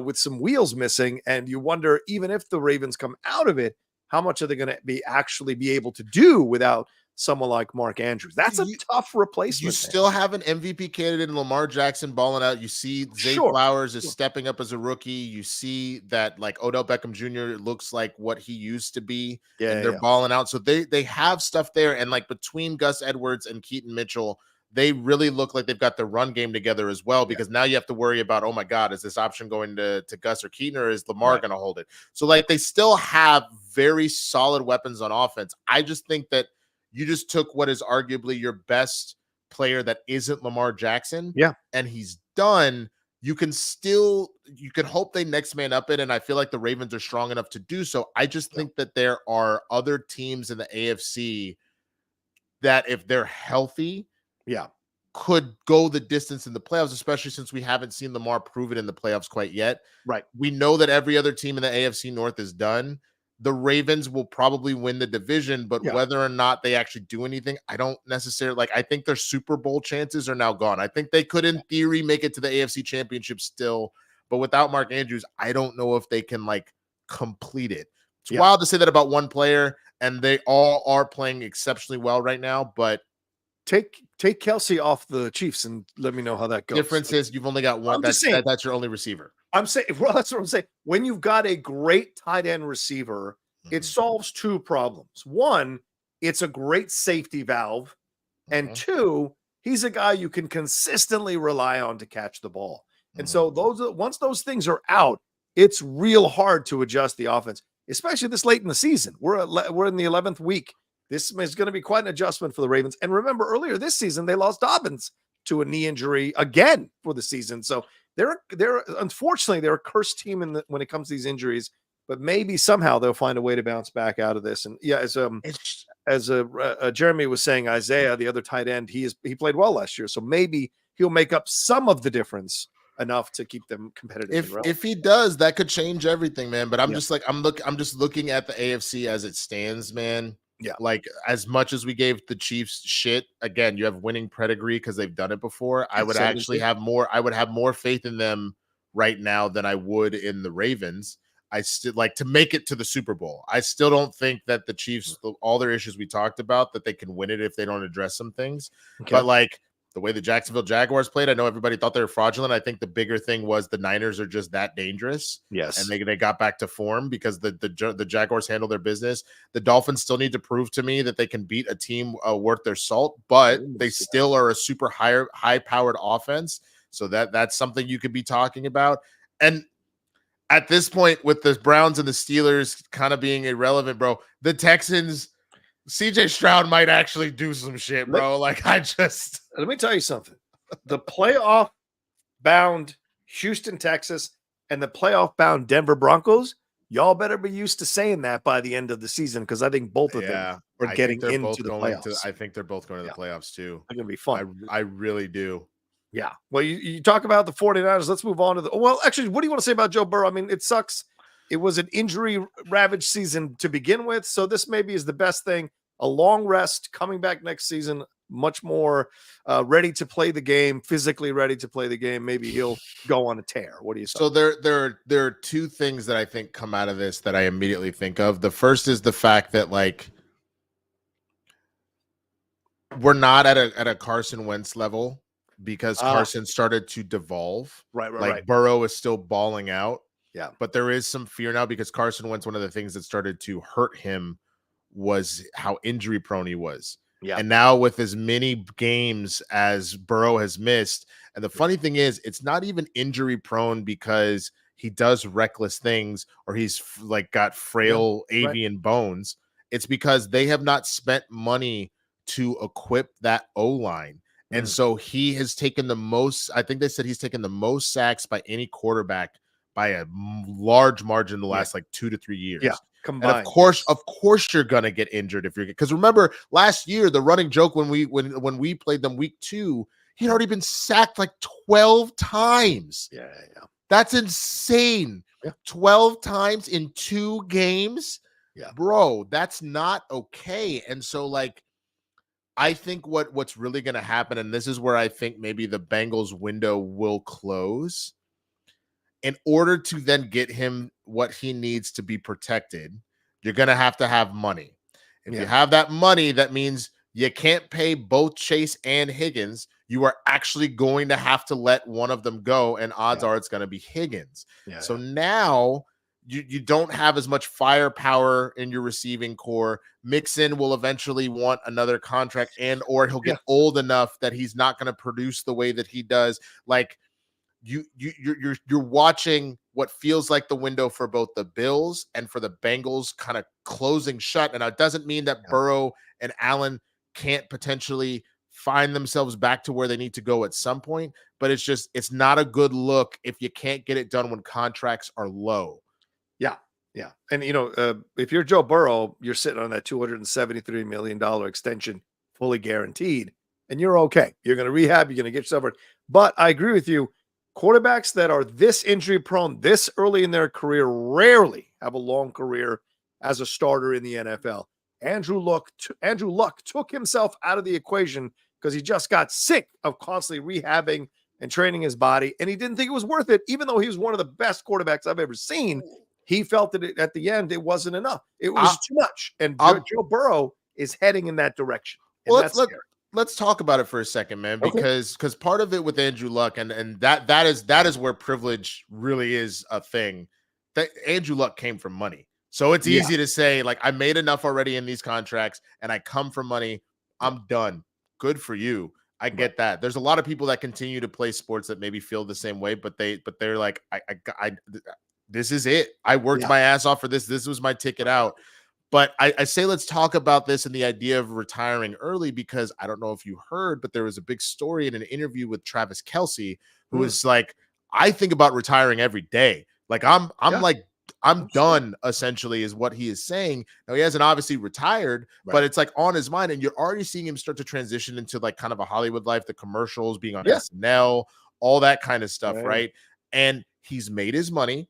with some wheels missing. And you wonder, even if the Ravens come out of it, how much are they going to be able to do without someone like Mark Andrews? That's a tough replacement. You still have an MVP candidate in Lamar Jackson balling out. You see Zay Flowers is stepping up as a rookie. You see that like Odell Beckham Jr. looks like what he used to be. And they're balling out. So they have stuff there. And like between Gus Edwards and Keaton Mitchell, they really look like they've got the run game together as well, because now you have to worry about, oh my God, is this option going to Gus or Keaton, or is Lamar going to hold it? So like they still have very solid weapons on offense. I just think that you just took what is arguably your best player that isn't Lamar Jackson. Yeah. And he's done. You can hope they next man up it. And I feel like the Ravens are strong enough to do so. I just think that there are other teams in the AFC that if they're healthy, could go the distance in the playoffs, especially since we haven't seen Lamar prove it in the playoffs quite yet. Right. We know that every other team in the AFC North is done. The Ravens will probably win the division, but whether or not they actually do anything, I don't necessarily like. I think their Super Bowl chances are now gone. I think they could, in theory, make it to the AFC Championship still, but without Mark Andrews, I don't know if they can like complete it. It's wild to say that about one player, and they all are playing exceptionally well right now, but Take Kelsey off the Chiefs and let me know how that goes. Difference is you've only got one. That's your only receiver. I'm saying, well, that's what I'm saying. When you've got a great tight end receiver it solves two problems. One, it's a great safety valve. And two, he's a guy you can consistently rely on to catch the ball. And so once those things are out, it's real hard to adjust the offense, especially this late in the season. We're in the 11th week. This is going to be quite an adjustment for the Ravens. And remember, earlier this season, they lost Dobbins to a knee injury again for the season. So they're unfortunately they're a cursed team when it comes to these injuries. But maybe somehow they'll find a way to bounce back out of this. And yeah, as Jeremy was saying, Isaiah, the other tight end, he played well last year, so maybe he'll make up some of the difference enough to keep them competitive. If he does, that could change everything, man. But I'm just looking at the AFC as it stands, man. Yeah, like as much as we gave the Chiefs shit, again, you have winning pedigree because they've done it before. I would actually have more. I would have more faith in them right now than I would in the Ravens. I still like to make it to the Super Bowl. I still don't think that the Chiefs, all their issues we talked about, that they can win it if they don't address some things. Okay. But like the way the Jacksonville Jaguars played, I know everybody thought they were fraudulent. I think the bigger thing was the Niners are just that dangerous. Yes. And they got back to form because the Jaguars handle their business. The Dolphins still need to prove to me that they can beat a team worth their salt, but they still are a super high-powered offense. So that's something you could be talking about. And at this point, with the Browns and the Steelers kind of being irrelevant, bro, the Texans, CJ Stroud might actually do some shit, bro. Let me tell you something. The playoff bound Houston, Texas, and the playoff bound Denver Broncos, y'all better be used to saying that by the end of the season, because I think both of them are getting into the playoffs. I think they're both going to the playoffs too. They're going to be fun. I really do. Yeah. Well, you talk about the 49ers. Let's move on to actually, what do you want to say about Joe Burrow? I mean, it sucks. It was an injury-ravaged season to begin with, so this maybe is the best thing. A long rest, coming back next season, much more ready to play the game, physically ready to play the game. Maybe he'll go on a tear. What do you say? So there are two things that I think come out of this that I immediately think of. The first is the fact that, like, we're not at a Carson Wentz level, because Carson started to devolve. Right. Burrow is still balling out. Yeah. But there is some fear now because Carson Wentz, one of the things that started to hurt him was how injury prone he was. Yeah. And now with as many games as Burrow has missed, and the funny thing is, it's not even injury prone because he does reckless things or he's like got frail avian bones. It's because they have not spent money to equip that O-line. And so he has taken the most, I think they said he's taken the most sacks by any quarterback by a large margin in the last like 2 to 3 years. Yeah. Combined. And of course you're going to get injured if you're, because remember last year, the running joke when we played them week 2, he'd already been sacked like 12 times. Yeah. That's insane. Yeah. 12 times in 2 games. Yeah. Bro, that's not okay. And so like, I think what's really going to happen, and this is where I think maybe the Bengals window will close, in order to then get him what he needs to be protected, you're going to have money. If you have that money, that means you can't pay both Chase and Higgins. You are actually going to have to let one of them go, and odds are it's going to be Higgins. So now you don't have as much firepower in your receiving core. Mixon will eventually want another contract, and or he'll get old enough that he's not going to produce the way that he does. Like you're watching what feels like the window for both the Bills and for the Bengals kind of closing shut. And it doesn't mean that Burrow and Allen can't potentially find themselves back to where they need to go at some point, but it's not a good look if you can't get it done when contracts are low. Yeah. And, if you're Joe Burrow, you're sitting on that $273 million extension fully guaranteed, and you're okay. You're going to rehab. You're going to get yourself. But I agree with you. Quarterbacks that are this injury prone this early in their career rarely have a long career as a starter in the NFL. Andrew Luck took himself out of the equation because he just got sick of constantly rehabbing and training his body, and he didn't think it was worth it, even though he was one of the best quarterbacks I've ever seen. He felt that at the end it wasn't enough. It was too much. And Joe Burrow is heading in that direction. Well, let's talk about it for a second, man, because part of it with Andrew Luck, and that is where privilege really is a thing. That Andrew Luck came from money. So it's Yeah. easy to say, like, I made enough already in these contracts and I come from money. I'm done. Good for you. I get that. There's a lot of people that continue to play sports that maybe feel the same way, but they're like, this is it. I worked my ass off for this. This was my ticket out. But I say, let's talk about this and the idea of retiring early, because I don't know if you heard, but there was a big story in an interview with Travis Kelce, who was like, I think about retiring every day. Like I'm done, essentially, is what he is saying. Now, he hasn't obviously retired, but it's like on his mind, and you're already seeing him start to transition into like kind of a Hollywood life, the commercials, being on SNL, all that kind of stuff, right? And he's made his money.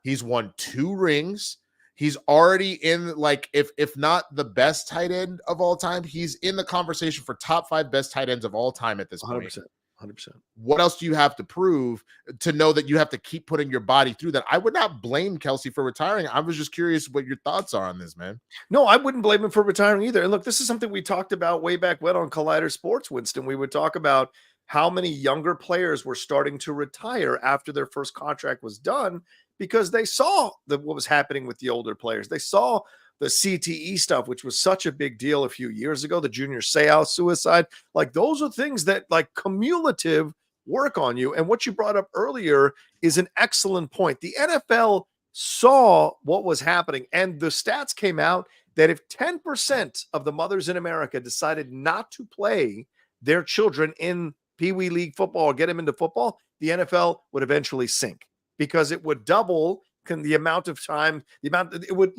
He's won 2 rings. He's already in, like, if not the best tight end of all time, he's in the conversation for top 5 best tight ends of all time at this point. 100%. What else do you have to prove to know that you have to keep putting your body through that? I would not blame Kelce for retiring. I was just curious what your thoughts are on this, man. No, I wouldn't blame him for retiring either. And look, this is something we talked about way back when on Collider Sports, Winston. We would talk about how many younger players were starting to retire after their first contract was done, because they saw what was happening with the older players. They saw the CTE stuff, which was such a big deal a few years ago, the Junior Seau suicide. Like, those are things that, like, cumulative work on you. And what you brought up earlier is an excellent point. The NFL saw what was happening, and the stats came out that if 10% of the mothers in America decided not to play their children in Pee Wee League football or get them into football, the NFL would eventually sink, because it would double the amount of time, it would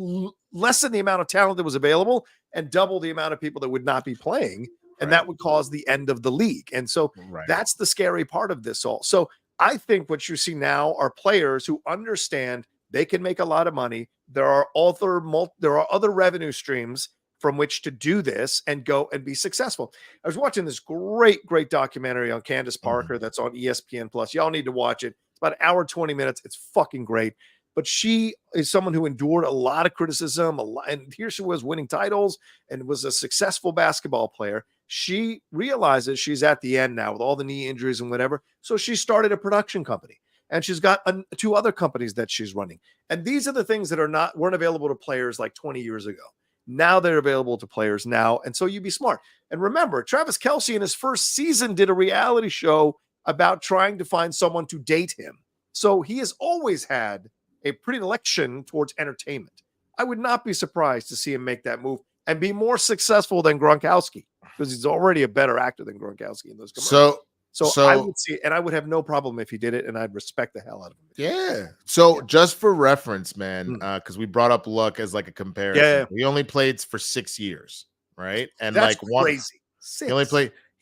lessen the amount of talent that was available and double the amount of people that would not be playing. And that would cause the end of the league. And so that's the scary part of this all. So I think what you see now are players who understand they can make a lot of money. There are other revenue streams from which to do this and go and be successful. I was watching this great documentary on Candace Parker that's on ESPN Plus. Y'all need to watch it. It's about an hour, 20 minutes. It's fucking great. But she is someone who endured a lot of criticism, and here she was winning titles and was a successful basketball player. She realizes she's at the end now with all the knee injuries and whatever. So she started a production company, and she's got 2 other companies that she's running. And these are the things that weren't available to players like 20 years ago. Now they're available to players now. And so you be smart. And remember, Travis Kelce in his first season did a reality show about trying to find someone to date him. So he has always had a predilection towards entertainment. I would not be surprised to see him make that move and be more successful than Gronkowski, because he's already a better actor than Gronkowski in those commercials. So I would see, and I would have no problem if he did it, and I'd respect the hell out of him. Yeah. So just for reference, man, because we brought up Luck as like a comparison. He only played for 6 years, right? And that's like crazy. He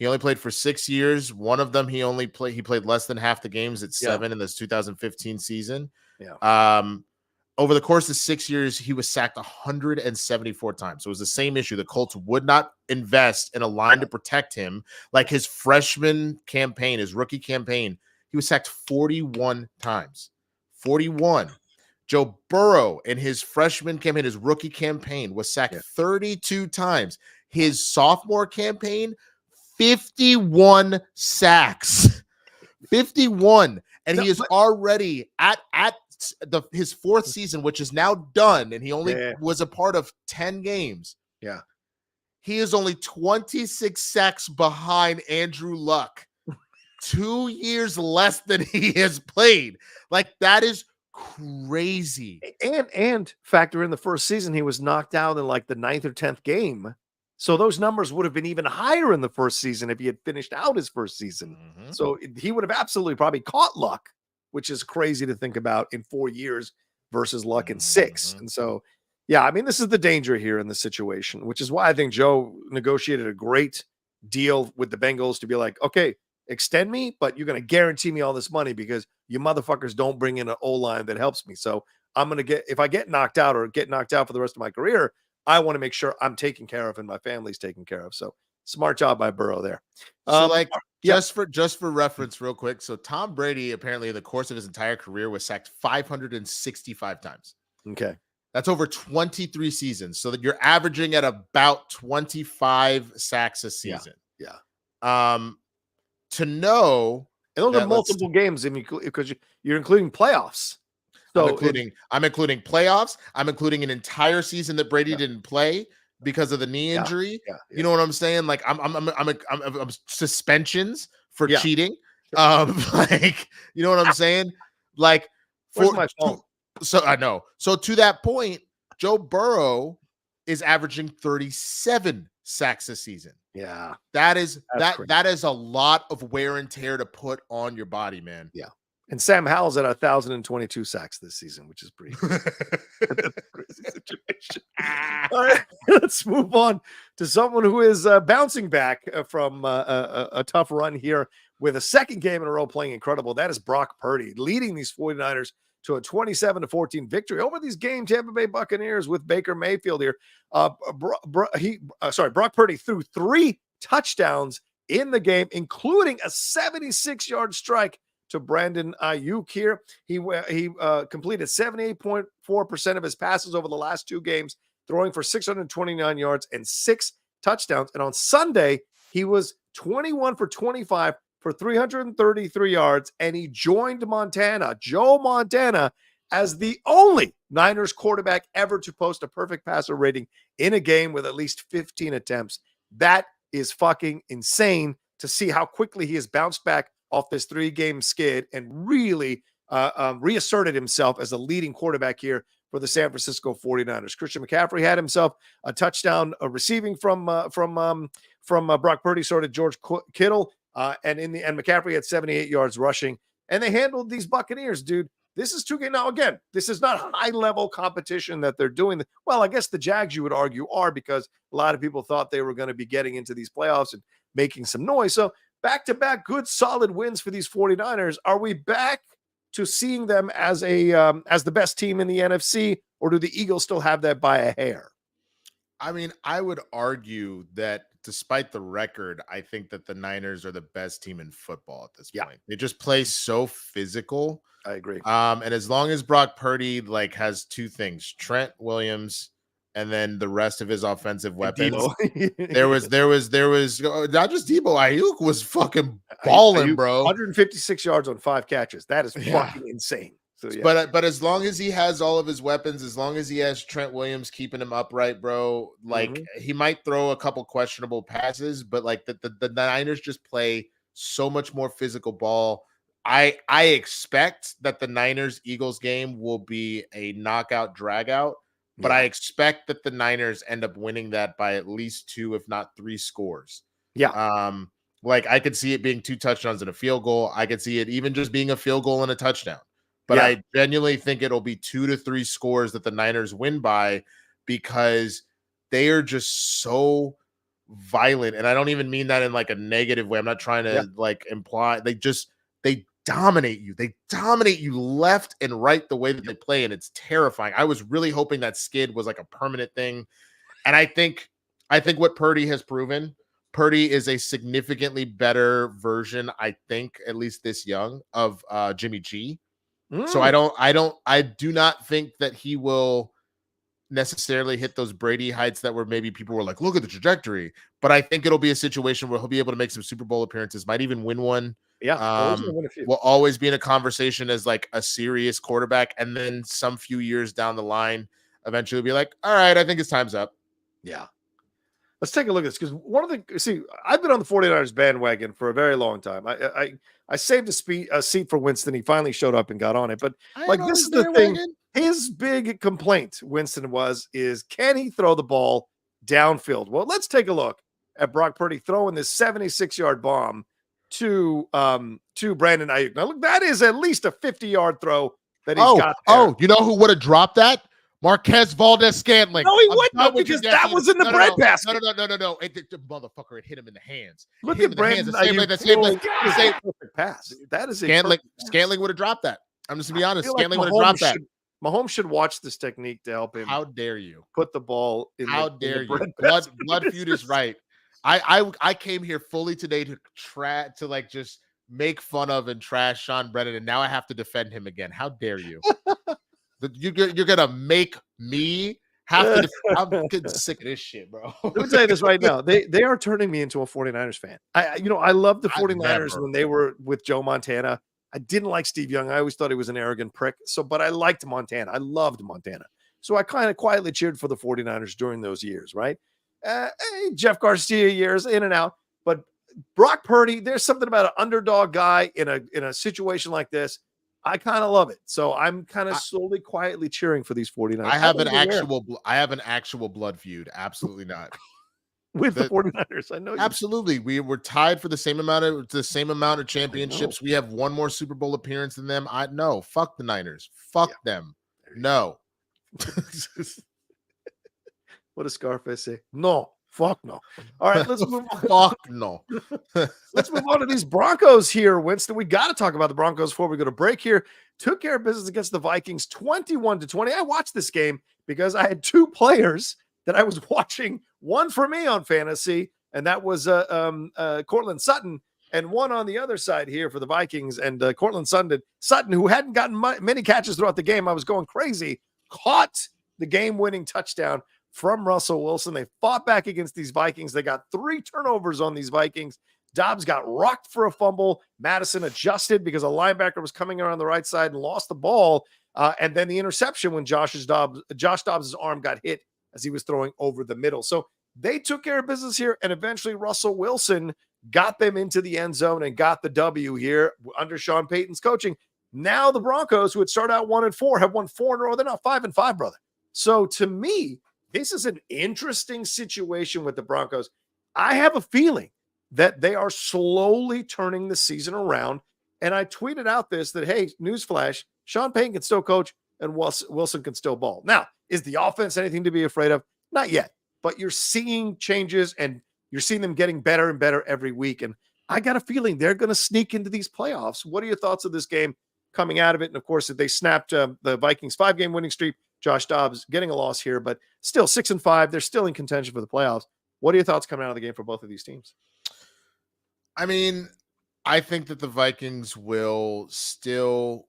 only played for 6 years. One of them he played less than half the games at 7 in this 2015 season. Over the course of 6 years, he was sacked 174 times. So it was the same issue. The Colts would not invest in a line to protect him. Like his freshman campaign, his rookie campaign, he was sacked 41 times. 41. Joe Burrow in his freshman campaign, his rookie campaign, was sacked 32 times. His sophomore campaign, 51 sacks. 51. And he is already at his 4th season, which is now done, and he only was a part of 10 games. He is only 26 sacks behind Andrew Luck. 2 years less than he has played. Like, that is crazy. And factor in the first season, he was knocked out in like the 9th or 10th game. So those numbers would have been even higher in the first season if he had finished out his first season. So he would have absolutely probably caught Luck, which is crazy to think about, in 4 years versus Luck in 6. And so, yeah, I mean, this is the danger here in this situation, which is why I think Joe negotiated a great deal with the Bengals to be like, okay, extend me, but you're going to guarantee me all this money because you motherfuckers don't bring in an O-line that helps me. So I'm going to if I get knocked out or get knocked out for the rest of my career, I want to make sure I'm taken care of and my family's taken care of. So smart job by Burrow there. So just for reference real quick. So Tom Brady, apparently in the course of his entire career, was sacked 565 times. Okay. That's over 23 seasons. So that you're averaging at about 25 sacks a season. To know, and those are multiple games because you're including playoffs. So I'm including playoffs. I'm including an entire season that Brady didn't play because of the knee injury. You know what I'm saying? Like I'm suspensions for cheating. Like, you know what I'm saying? Like, where's my phone? So I know. So to that point, Joe Burrow is averaging 37 sacks a season. Yeah. That is a lot of wear and tear to put on your body, man. Yeah. And Sam Howell's at 1,022 sacks this season, which is pretty crazy. That's a crazy situation. All right, let's move on to someone who is bouncing back from a tough run here with a second game in a row playing incredible. That is Brock Purdy leading these 49ers to a 27-14 victory over these game Tampa Bay Buccaneers with Baker Mayfield here. Brock Purdy threw 3 touchdowns in the game, including a 76-yard strike to Brandon Ayuk here. He completed 78.4% of his passes over the last 2 games, throwing for 629 yards and 6 touchdowns. And on Sunday, he was 21 for 25 for 333 yards, and he joined Joe Montana, as the only Niners quarterback ever to post a perfect passer rating in a game with at least 15 attempts. That is fucking insane to see how quickly he has bounced back off this 3-game skid and really reasserted himself as a leading quarterback here for the San Francisco 49ers. Christian McCaffrey had himself a touchdown receiving from Brock Purdy, so did George Kittle, and McCaffrey had 78 yards rushing, and they handled these Buccaneers, dude. This is 2 games. Now, again, this is not high-level competition that they're doing. Well, I guess the Jags, you would argue, are, because a lot of people thought they were going to be getting into these playoffs and making some noise. So back-to-back good, solid wins for these 49ers. Are we back to seeing them as the best team in the NFC, or do the Eagles still have that by a hair? I mean, I would argue that despite the record, I think that the Niners are the best team in football at this point. They just play so physical. I agree. And as long as Brock Purdy has 2 things, Trent Williams, and then the rest of his offensive weapons. there was not just Debo. Ayuk was fucking balling, bro. 156 yards on 5 catches. That is fucking insane. So, but as long as he has all of his weapons, as long as he has Trent Williams keeping him upright, bro, he might throw a couple questionable passes, but the Niners just play so much more physical ball. I expect that the Niners-Eagles game will be a knockout dragout, but I expect that the Niners end up winning that by at least 2, if not 3 scores. Yeah. I could see it being 2 touchdowns and a field goal. I could see it even just being a field goal and a touchdown. But I genuinely think it'll be 2 to 3 scores that the Niners win by, because they are just so violent. And I don't even mean that in a negative way. I'm not trying to imply. They dominate you. They dominate you left and right the way that they play, and it's terrifying. I was really hoping that skid was a permanent thing. And I think what Purdy has proven, Purdy is a significantly better version, I think, at least this young, of Jimmy G. So I do not think that he will necessarily hit those Brady heights that were maybe people were like, look at the trajectory. But I think it'll be a situation where he'll be able to make some Super Bowl appearances, might even win one. Yeah. Will always be in a conversation as a serious quarterback. And then some few years down the line, eventually be like, all right, I think his time's up. Yeah. Let's take a look at this, because I've been on the 49ers bandwagon for a very long time. I saved a seat for Winston. He finally showed up and got on it. But this is the thing. His big complaint, Winston, is can he throw the ball downfield? Well, let's take a look at Brock Purdy throwing this 76-yard bomb to Brandon Ayuk. Now, look, that is at least a 50-yard throw that he's got there. Oh, you know who would have dropped that? Marquez Valdez-Scantling. No, he wouldn't, because that was in the bread basket. No. The motherfucker, it hit him in the hands. Look at Brandon Ayuk. Pass. That is Scantling would have dropped that. I'm just going to be honest. Scantling would have dropped that. Mahomes should watch this technique to help him. How dare you put the ball in? How dare you? Blood feud is right. I came here fully today to just make fun of and trash Sean Brennan, and now I have to defend him again. How dare you? You're gonna make me have to. I'm getting sick of this shit, bro. Let me tell you this right now. They are turning me into a 49ers fan. I love the 49ers when they were with Joe Montana. I didn't like Steve Young. I always thought he was an arrogant prick. But I liked Montana. I loved Montana. So I kind of quietly cheered for the 49ers during those years, right? Jeff Garcia years in and out. But Brock Purdy, there's something about an underdog guy in a situation like this. I kind of love it. So I'm kind of slowly, quietly cheering for these 49ers. I have an actual blood feud. Absolutely not. With the 49ers. I know. Absolutely. We were tied for the same amount of championships. We have one more Super Bowl appearance than them. No, fuck the Niners. Fuck them. No. What does Scarface say? No. Fuck no. All right, let's move on. Fuck no. Let's move on to these Broncos here, Winston. We got to talk about the Broncos before we go to break here. Took care of business against the Vikings 21-20. I watched this game because I had two players that I was watching, one for me on fantasy, and that was Cortland Sutton, and one on the other side here for the Vikings. And Cortland Sutton, who hadn't gotten many catches throughout the game, I was going crazy, caught the game-winning touchdown from Russell Wilson. They fought back against these Vikings. They got 3 turnovers on these Vikings. Dobbs got rocked for a fumble. Madison adjusted because a linebacker was coming around the right side and lost the ball. And then the interception when Josh Dobbs' arm got hit as he was throwing over the middle. So they took care of business here, and eventually Russell Wilson got them into the end zone and got the W here under Sean Payton's coaching. Now the Broncos, who had started out 1-4, have won 4 in a row. They're now 5-5, brother. So to me, this is an interesting situation with the Broncos. I have a feeling that they are slowly turning the season around. And I tweeted out that, hey, newsflash, Sean Payton can still coach and Wilson can still ball. Now, is the offense anything to be afraid of? Not yet. But you're seeing changes and you're seeing them getting better and better every week. And I got a feeling they're going to sneak into these playoffs. What are your thoughts of this game coming out of it? And, of course, they snapped the Vikings' 5-game winning streak. Josh Dobbs getting a loss here, but still 6-5. They're still in contention for the playoffs. What are your thoughts coming out of the game for both of these teams? I mean, I think that the Vikings will still,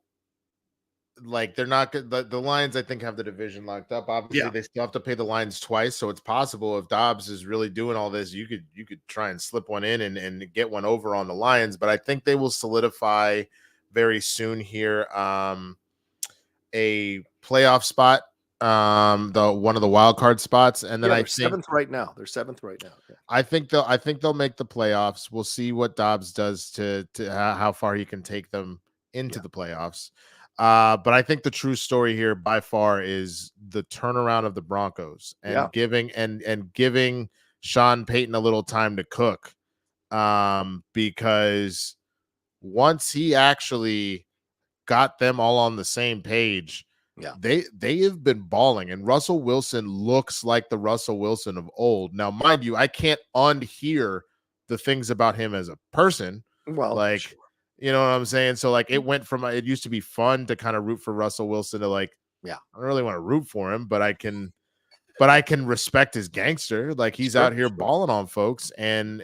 they're not good. The Lions, I think, have the division locked up. Obviously, they still have to pay the Lions twice, so it's possible if Dobbs is really doing all this, you could try and slip one in and get one over on the Lions. But I think they will solidify very soon here a playoff spot, one of the wild card spots, and then I think 7th right now. They're 7th right now. Okay. I think they'll make the playoffs. We'll see what Dobbs does to how far he can take them into the playoffs. But I think the true story here by far is the turnaround of the Broncos and giving Sean Payton a little time to cook. Because once he actually got them all on the same page, they have been balling, and Russell Wilson looks like the Russell Wilson of old. Now, mind you, I can't unhear the things about him as a person. Well, sure. You know what I'm saying? So it went from, it used to be fun to kind of root for Russell Wilson to I don't really want to root for him, but I can respect his gangster. He's out here balling on folks, and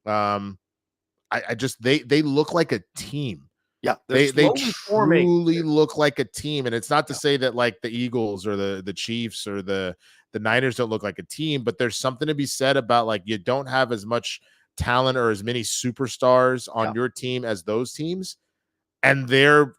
I just they look like a team. Yeah, they truly look like a team, and it's not to say that the Eagles or the Chiefs or the Niners don't look like a team, but there's something to be said about you don't have as much talent or as many superstars on your team as those teams, and they're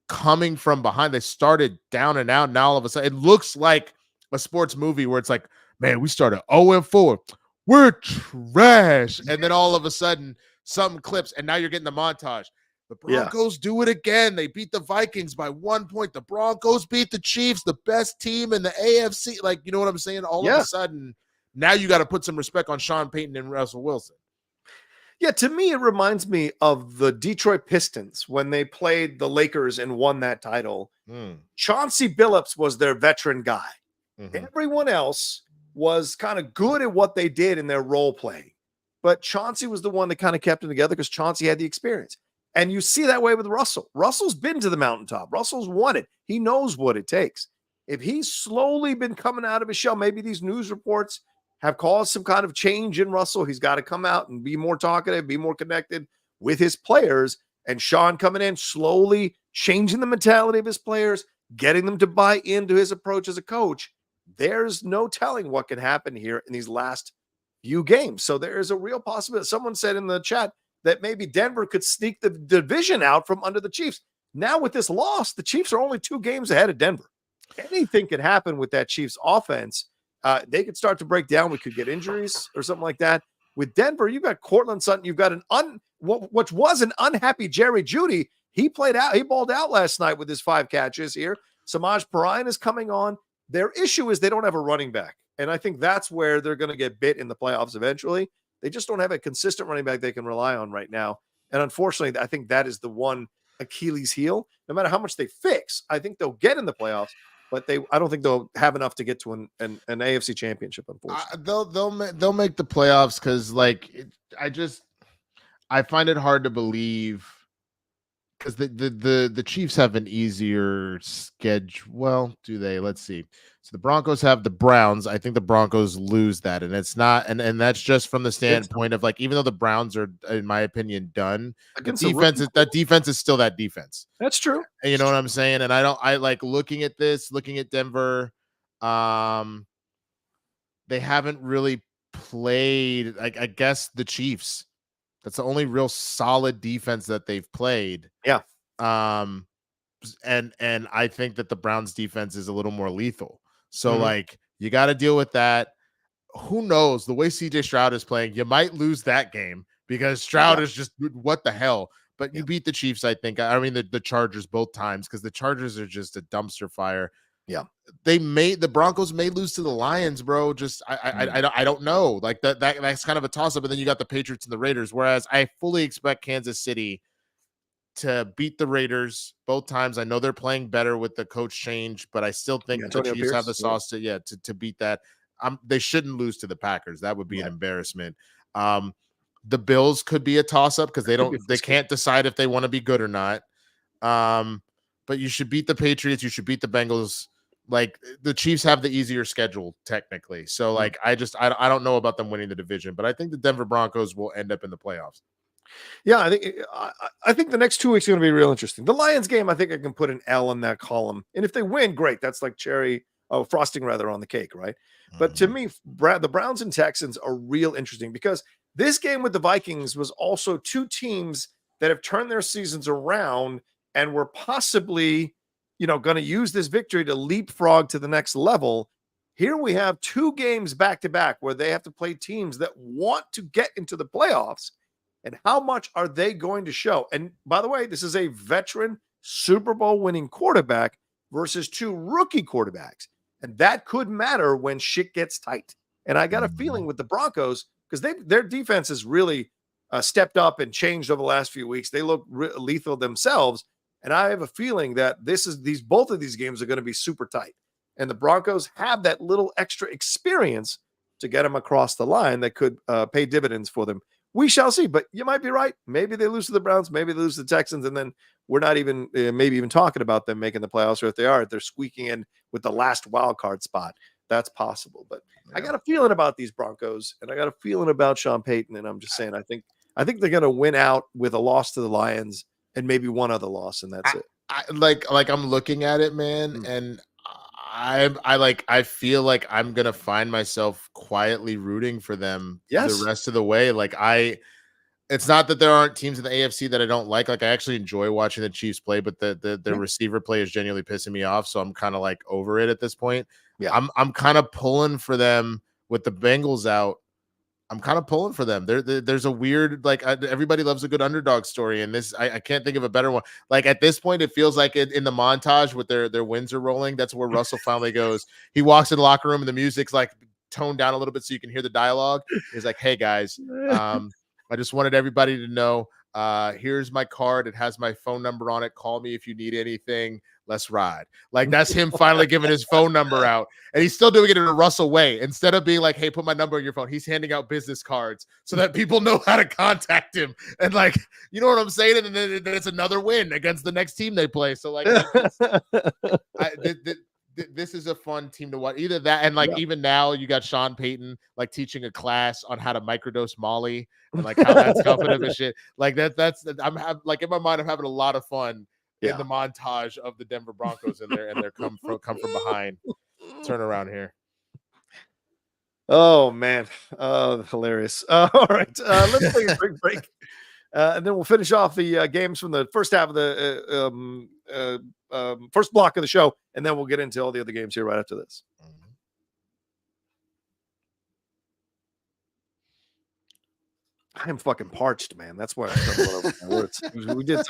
coming from behind. They started down and out. Now all of a sudden, it looks like a sports movie where it's man, we started 0-4, we're trash, and then all of a sudden something clips, and now you're getting the montage. The Broncos do it again. They beat the Vikings by 1 point. The Broncos beat the Chiefs, the best team in the AFC. You know what I'm saying? All of a sudden, now you got to put some respect on Sean Payton and Russell Wilson. Yeah, to me, it reminds me of the Detroit Pistons when they played the Lakers and won that title. Chauncey Billups was their veteran guy. Everyone else was kind of good at what they did in their role playing. But Chauncey was the one that kind of kept them together because Chauncey had the experience. And you see that way with Russell. Russell's been to the mountaintop. Russell's won it. He knows what it takes. If he's slowly been coming out of his shell, maybe these news reports have caused some kind of change in Russell. He's got to come out and be more talkative, be more connected with his players. And Sean coming in, slowly changing the mentality of his players, getting them to buy into his approach as a coach. There's no telling what can happen here in these last few games. So there is a real possibility. Someone said in the chat, that maybe Denver could sneak the division out from under the Chiefs. Now with this loss, the Chiefs are only 2 games ahead of Denver. Anything could happen with that Chiefs offense. They could start to break down. We could get injuries or something like that. With Denver, you've got Cortland Sutton. You've got which was an unhappy Jerry Jeudy. He balled out last night with his 5 catches here. Samaj Perine is coming on. Their issue is they don't have a running back. And I think that's where they're going to get bit in the playoffs eventually. They just don't have a consistent running back they can rely on right now. And unfortunately, I think that is the one Achilles heel. No matter how much they fix, I think they'll get in the playoffs, but I don't think they'll have enough to get to an AFC championship, unfortunately. They'll make the playoffs because I find it hard to believe because the Chiefs have an easier schedule. Well, do they? Let's see. So the Broncos have the Browns. I think the Broncos lose that, and it's not, and that's just from the standpoint of like, even though the Browns are, in my opinion, done. That defense is still that defense. That's true. And you know what I'm saying? And I like looking at Denver. They haven't really played. Like, I guess the Chiefs. That's the only real solid defense that they've played. Yeah. And I think that the Browns defense is a little more lethal. So like, you got to deal with that. Who knows? The way CJ Stroud is playing, you might lose that game because Stroud is just, what the hell? But you beat the Chiefs, I think. I mean, the Chargers both times, because the Chargers are just a dumpster fire. Yeah. The Broncos may lose to the Lions, bro. Just I don't know. Like that's kind of a toss up. And then you got the Patriots and the Raiders. Whereas I fully expect Kansas City to beat the Raiders both times. I know they're playing better with the coach change, but I still think the Chiefs have the sauce to beat that. They shouldn't lose to the Packers. That would be an embarrassment. The Bills could be a toss up because they can't decide if they want to be good or not. But you should beat the Patriots. You should beat the Bengals. Like, the Chiefs have the easier schedule technically. So like, I don't know about them winning the division, but I think the Denver Broncos will end up in the playoffs. Yeah, I think the next 2 weeks are going to be real interesting. The Lions game, I think I can put an L in that column. And if they win, great. That's like frosting rather on the cake, right? But to me, the Browns and Texans are real interesting because this game with the Vikings was also 2 teams that have turned their seasons around and were possibly, going to use this victory to leapfrog to the next level. Here we have 2 games back to back where they have to play teams that want to get into the playoffs. And how much are they going to show? And by the way, this is a veteran Super Bowl winning quarterback versus 2 rookie quarterbacks. And that could matter when shit gets tight. And I got a feeling with the Broncos, because their defense has really stepped up and changed over the last few weeks. They look lethal themselves. And I have a feeling that both of these games are going to be super tight. And the Broncos have that little extra experience to get them across the line that could pay dividends for them. We shall see, but you might be right. Maybe they lose to the Browns, maybe they lose to the Texans, and then we're not even maybe even talking about them making the playoffs, or if they are, they're squeaking in with the last wild card spot. That's possible. But I got a feeling about these Broncos, and I got a feeling about Sean Payton, and I'm just saying I think they're going to win out with a loss to the Lions and maybe one other loss, and that's it. I'm looking at it, man, and I feel like I'm gonna find myself quietly rooting for them the rest of the way. It's not that there aren't teams in the AFC that I don't like. Like, I actually enjoy watching the Chiefs play, but the receiver play is genuinely pissing me off. So I'm kind of like over it at this point. Yeah, I'm kind of pulling for them with the Bengals out. I'm kind of pulling for them. There's a weird, everybody loves a good underdog story, and this I can't think of a better one. Like, at this point, it feels like in the montage with their wins are rolling. That's where Russell finally goes. He walks in the locker room, and the music's like toned down a little bit so you can hear the dialogue. He's like, "Hey guys, I just wanted everybody to know. Here's my card. It has my phone number on it. Call me if you need anything. Let's ride." Like, that's him finally giving his phone number out. And he's still doing it in a Russell way. Instead of being like, "Hey, put my number on your phone," he's handing out business cards so that people know how to contact him. And, like, you know what I'm saying? And then it's another win against the next team they play. So, like, this is a fun team to watch. Either that, and even now you got Sean Payton like teaching a class on how to microdose Molly and like how that's helping him and shit. Like I'm in my mind, I'm having a lot of fun in the montage of the Denver Broncos and their come from behind turn around here. Oh man, hilarious. All right, let's take a quick break. And then we'll finish off the games from the first half of the first block of the show, and then we'll get into all the other games here right after this. I am fucking parched, man. That's why I'm stumbling over my words.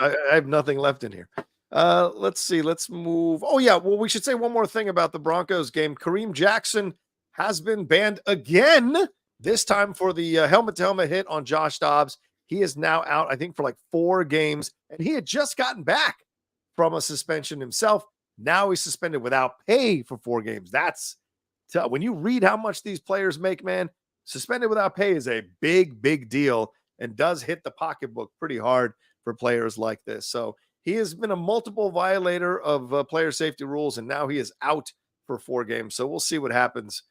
I have nothing left in here. Let's see. Let's move. Oh, yeah. Well, we should say one more thing about the Broncos game. Kareem Jackson has been banned again, this time for the helmet-to-helmet hit on Josh Dobbs. He is now out, I think, for like 4 games, and he had just gotten back from a suspension himself. Now he's suspended without pay for 4 games. That's when you read how much these players make, man. Suspended without pay is a big, big deal and does hit the pocketbook pretty hard for players like this. So he has been a multiple violator of player safety rules, and now he is out for 4 games. So we'll see what happens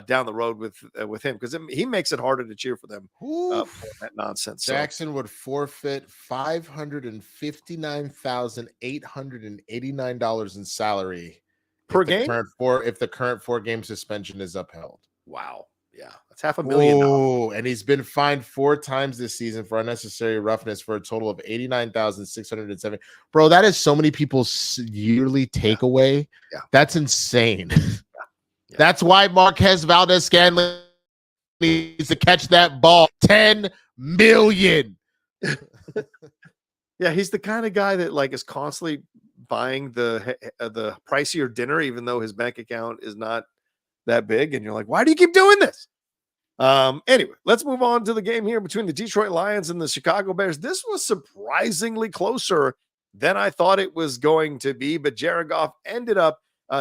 down the road with him, because he makes it harder to cheer for them for that nonsense. Jackson would forfeit $559,889 in salary per game if the current 4-game suspension is upheld. Wow. Yeah, that's $500,000. Oh, and he's been fined 4 times this season for unnecessary roughness for a total of $89,670. Bro, that is so many people's yearly takeaway. Yeah. That's insane. Yeah. That's why Marquez Valdez-Scantling needs to catch that ball. $10 million. Yeah, he's the kind of guy that like is constantly buying the pricier dinner, even though his bank account is not that big, and you're like, why do you keep doing this? Anyway, let's move on to the game here between the Detroit Lions and the Chicago Bears. This was surprisingly closer than I thought it was going to be, but Jared Goff ended up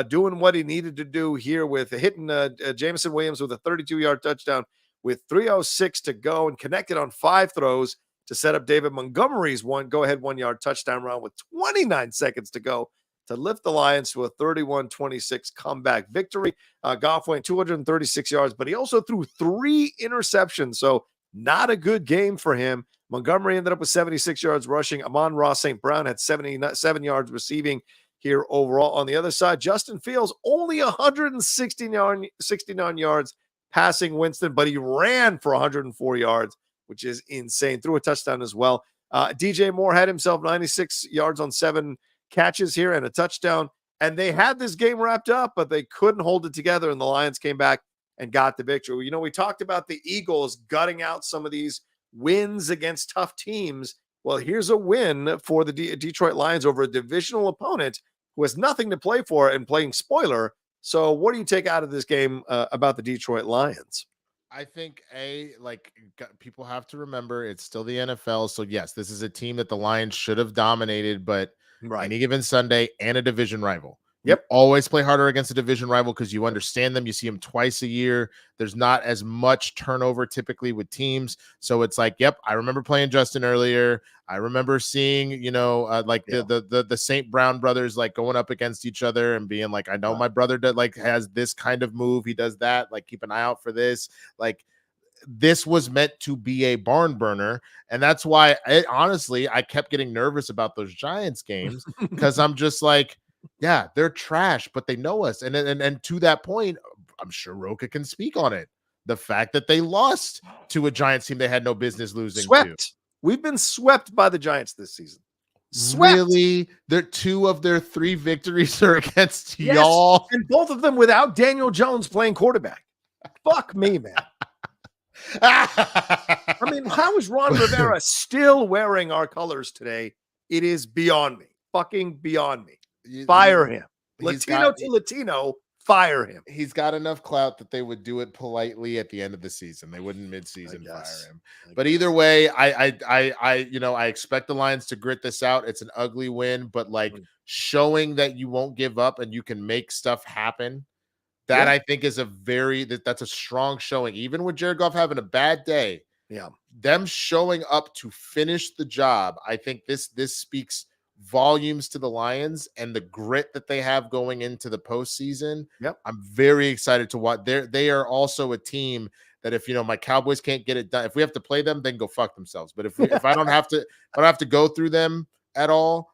doing what he needed to do here with hitting Jameson Williams with a 32-yard touchdown with 3:06 to go, and connected on 5 throws to set up David Montgomery's go-ahead 1-yard touchdown run with 29 seconds to go to lift the Lions to a 31-26 comeback victory. Goff went 236 yards, but he also threw 3 interceptions, so not a good game for him. Montgomery ended up with 76 yards rushing. Amon-Ra St. Brown had 77 yards receiving here overall. On the other side, Justin Fields only 169 yards passing Winston, but he ran for 104 yards, which is insane. Threw a touchdown as well. DJ Moore had himself 96 yards on 7 catches here and a touchdown, and they had this game wrapped up, but they couldn't hold it together, and the Lions came back and got the victory. You know, we talked about the Eagles gutting out some of these wins against tough teams. Well, here's a win for the Detroit Lions over a divisional opponent who has nothing to play for and playing spoiler. So what do you take out of this game about the Detroit Lions? I think people have to remember it's still the NFL. So yes, this is a team that the Lions should have dominated, but any given Sunday and a division rival. Yep. You always play harder against a division rival because you understand them. You see them twice a year. There's not as much turnover typically with teams. So it's like, yep, I remember playing Justin earlier. I remember seeing, the St. Brown brothers like going up against each other and being like, I know my brother has this kind of move. He does that. Like, keep an eye out for this. Like, this was meant to be a barn burner, and that's why honestly I kept getting nervous about those Giants games because I'm just like, yeah, they're trash, but they know us, and to that point, I'm sure Rocha can speak on it. The fact that they lost to a Giants team they had no business losing to. We've been swept by the Giants this season. Swept. Really? 2 of their 3 victories are against y'all, and both of them without Daniel Jones playing quarterback. Fuck me, man. I mean, how is Ron Rivera still wearing our colors today? It is beyond me. Fucking beyond me. Fire him. Latino to Latino, fire him. He's got enough clout that they would do it politely at the end of the season. They wouldn't mid-season fire him. But either way, I expect the Lions to grit this out. It's an ugly win, but showing that you won't give up and you can make stuff happen. That I think is that's a strong showing. Even with Jared Goff having a bad day, them showing up to finish the job, I think this speaks volumes to the Lions and the grit that they have going into the postseason. Yep. I'm very excited to watch. They are also a team that if my Cowboys can't get it done, if we have to play them, then go fuck themselves. But if I don't have to go through them at all.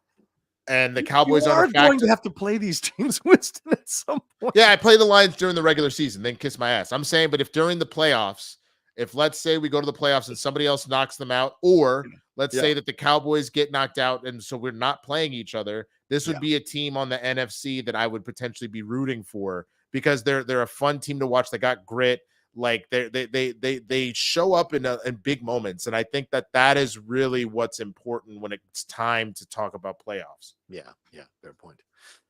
And the Cowboys are going to have to play these teams, Winston, at some point. Yeah, I play the Lions during the regular season, then kiss my ass. I'm saying, but if during the playoffs, if let's say we go to the playoffs and somebody else knocks them out, or let's say that the Cowboys get knocked out, and so we're not playing each other. This would be a team on the NFC that I would potentially be rooting for because they're a fun team to watch. They got grit. Like they show up in big moments, and I think that is really what's important when it's time to talk about playoffs. Yeah, fair point.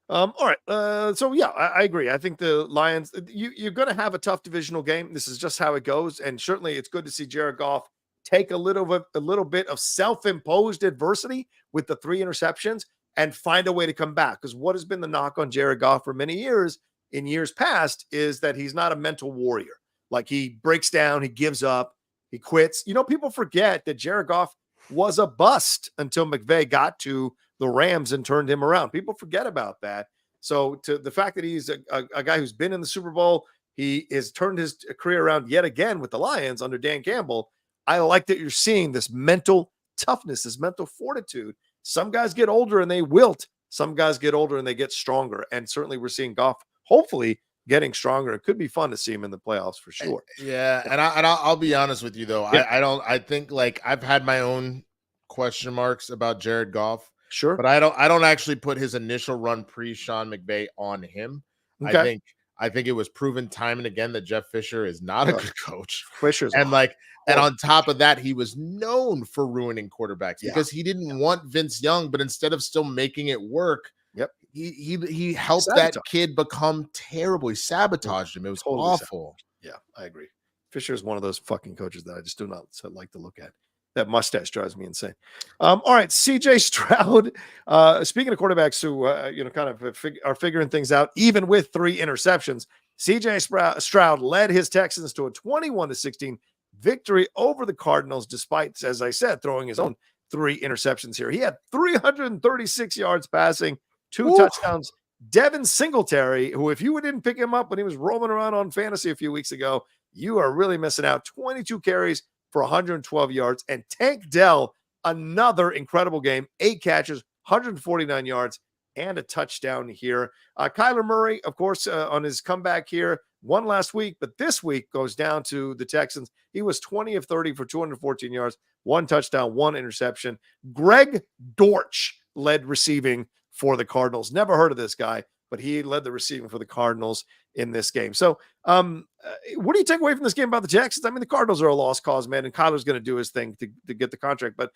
All right. So yeah, I agree. I think the Lions, you're going to have a tough divisional game. This is just how it goes, and certainly it's good to see Jared Goff take a little bit of self-imposed adversity with the 3 interceptions and find a way to come back. Because what has been the knock on Jared Goff for many years in years past is that he's not a mental warrior. Like he breaks down, he gives up, he quits. People forget that Jared Goff was a bust until McVay got to the Rams and turned him around. People forget about that. So to the fact that he's a guy who's been in the Super Bowl, he has turned his career around yet again with the Lions under Dan Campbell. I like that you're seeing this mental toughness, this mental fortitude. Some guys get older and they wilt. Some guys get older and they get stronger. And certainly we're seeing Goff, hopefully, getting stronger. It could be fun to see him in the playoffs for sure. Yeah, and I'll be honest with you though. Yeah. I think like I've had my own question marks about Jared Goff. Sure. But I don't actually put his initial run pre-Sean McVay on him. Okay. I think it was proven time and again that Jeff Fisher is not a good coach. Fisher's and on top of that, he was known for ruining quarterbacks because he didn't want Vince Young, but instead of still making it work, he helped that kid become terrible. He sabotaged him. It was totally awful. Yeah, I agree. Fisher is one of those fucking coaches that I just do not like to look at. That mustache drives me insane. All right, CJ Stroud. Speaking of quarterbacks who kind of are figuring things out, even with 3 interceptions, CJ Stroud led his Texans to a 21-16 victory over the Cardinals, despite, as I said, throwing his own 3 interceptions here. He had 336 yards passing, 2 touchdowns. Devin Singletary, who if you didn't pick him up when he was roaming around on fantasy a few weeks ago, you are really missing out. 22 carries for 112 yards. And Tank Dell, another incredible game, 8 catches, 149 yards, and a touchdown here. Kyler Murray, of course, on his comeback here, won last week, but this week goes down to the Texans. He was 20 of 30 for 214 yards, 1 touchdown, 1 interception. Greg Dortch led receiving for the Cardinals. Never heard of this guy, but he led the receiving for the Cardinals in this game. So what do you take away from this game about the Texans? I mean, the Cardinals are a lost cause, man, and Kyler's going to do his thing to get the contract. But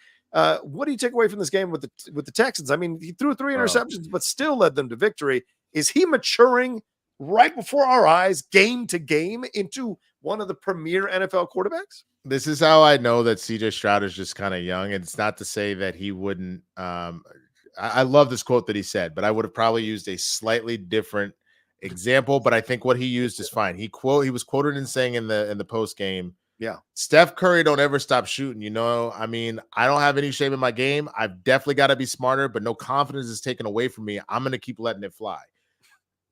what do you take away from this game with the Texans? I mean, he threw 3 interceptions, but still led them to victory. Is he maturing right before our eyes, game to game, into one of the premier NFL quarterbacks? This is how I know that CJ Stroud is just kind of young. And it's not to say that he wouldn't. I love this quote that he said, but I would have probably used a slightly different example. But I think what he used is fine. He was quoted in saying in the post game, Steph Curry don't ever stop shooting. I mean, I don't have any shame in my game. I've definitely got to be smarter, but no confidence is taken away from me. I'm going to keep letting it fly.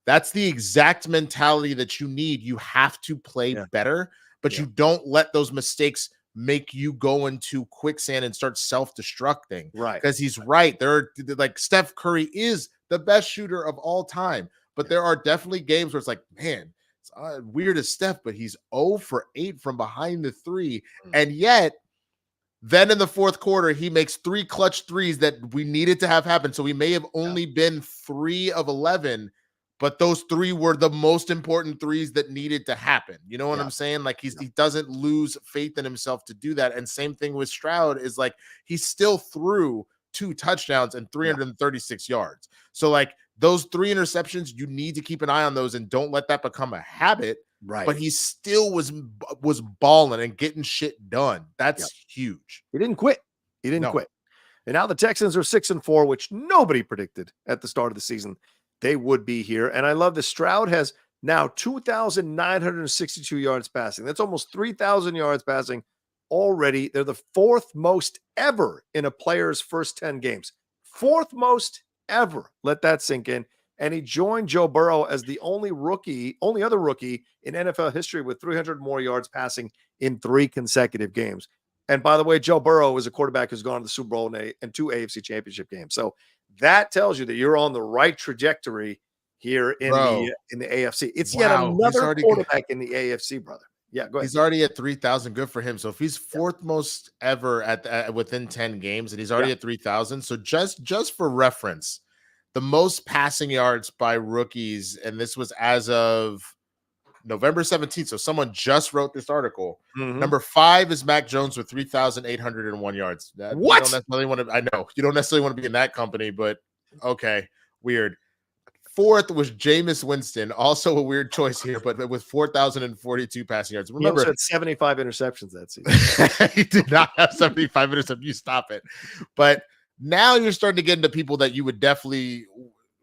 That's the exact mentality that you need. You have to play better, but you don't let those mistakes make you go into quicksand and start self-destructing. Right. Because he's right. Like Steph Curry is the best shooter of all time, but there are definitely games where it's like, man, it's weird as Steph, but he's 0 for 8 from behind the 3. And yet then in the fourth quarter, he makes 3 clutch threes that we needed to have happen. So we may have only been 3 of 11, but those 3 were the most important threes that needed to happen. You know what I'm saying? Like he doesn't lose faith in himself to do that. And same thing with Stroud is like, he still threw 2 touchdowns and 336 yards. So like those 3 interceptions, you need to keep an eye on those and don't let that become a habit. Right. But he still was balling and getting shit done. That's huge. He didn't quit. And now the Texans are 6-4, which nobody predicted at the start of the season they would be here. And I love this. Stroud has now 2,962 yards passing. That's almost 3,000 yards passing already. They're the 4th most ever in a player's first 10 games. 4th most ever. Let that sink in. And he joined Joe Burrow as the only other rookie in NFL history with 300 more yards passing in 3 consecutive games. And by the way, Joe Burrow is a quarterback who's gone to the Super Bowl and 2 AFC championship games. So that tells you that you're on the right trajectory here in the AFC. It's yet another quarterback in the AFC, brother. Yeah, go ahead. He's already at 3,000. Good for him. So if he's fourth most ever at within 10 games, and he's already at 3,000. So just for reference, the most passing yards by rookies, and this was as of November 17th. So someone just wrote this article. Number 5 is Mac Jones with 3,801 yards. What? You don't necessarily want to. I know you don't necessarily want to be in that company, but okay, weird. 4th was Jameis Winston, also a weird choice here, but with 4,042 passing yards. Remember, he had 75 interceptions that season. he did not have 75 interceptions. You stop it. But now you're starting to get into people that you would definitely,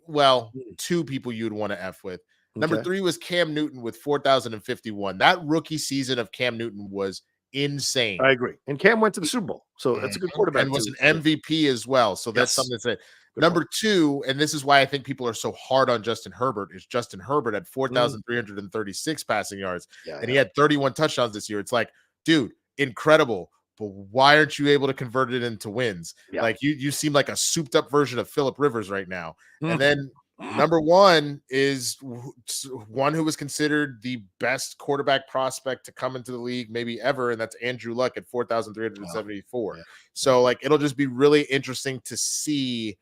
well, 2 people you would want to F with. Number 3 was Cam Newton with 4,051. That rookie season of Cam Newton was insane. I agree. And Cam went to the Super Bowl, so that's a good quarterback. And was an MVP as well. So that's something to say. Number 2, and this is why I think people are so hard on Justin Herbert, is Justin Herbert at 4,336 passing yards, and he had 31 touchdowns this year. It's like, dude, incredible. But why aren't you able to convert it into wins? Yeah. Like you seem like a souped up version of Phillip Rivers right now. And then number 1 is one who was considered the best quarterback prospect to come into the league maybe ever, and that's Andrew Luck at 4,374. So like it'll just be really interesting to see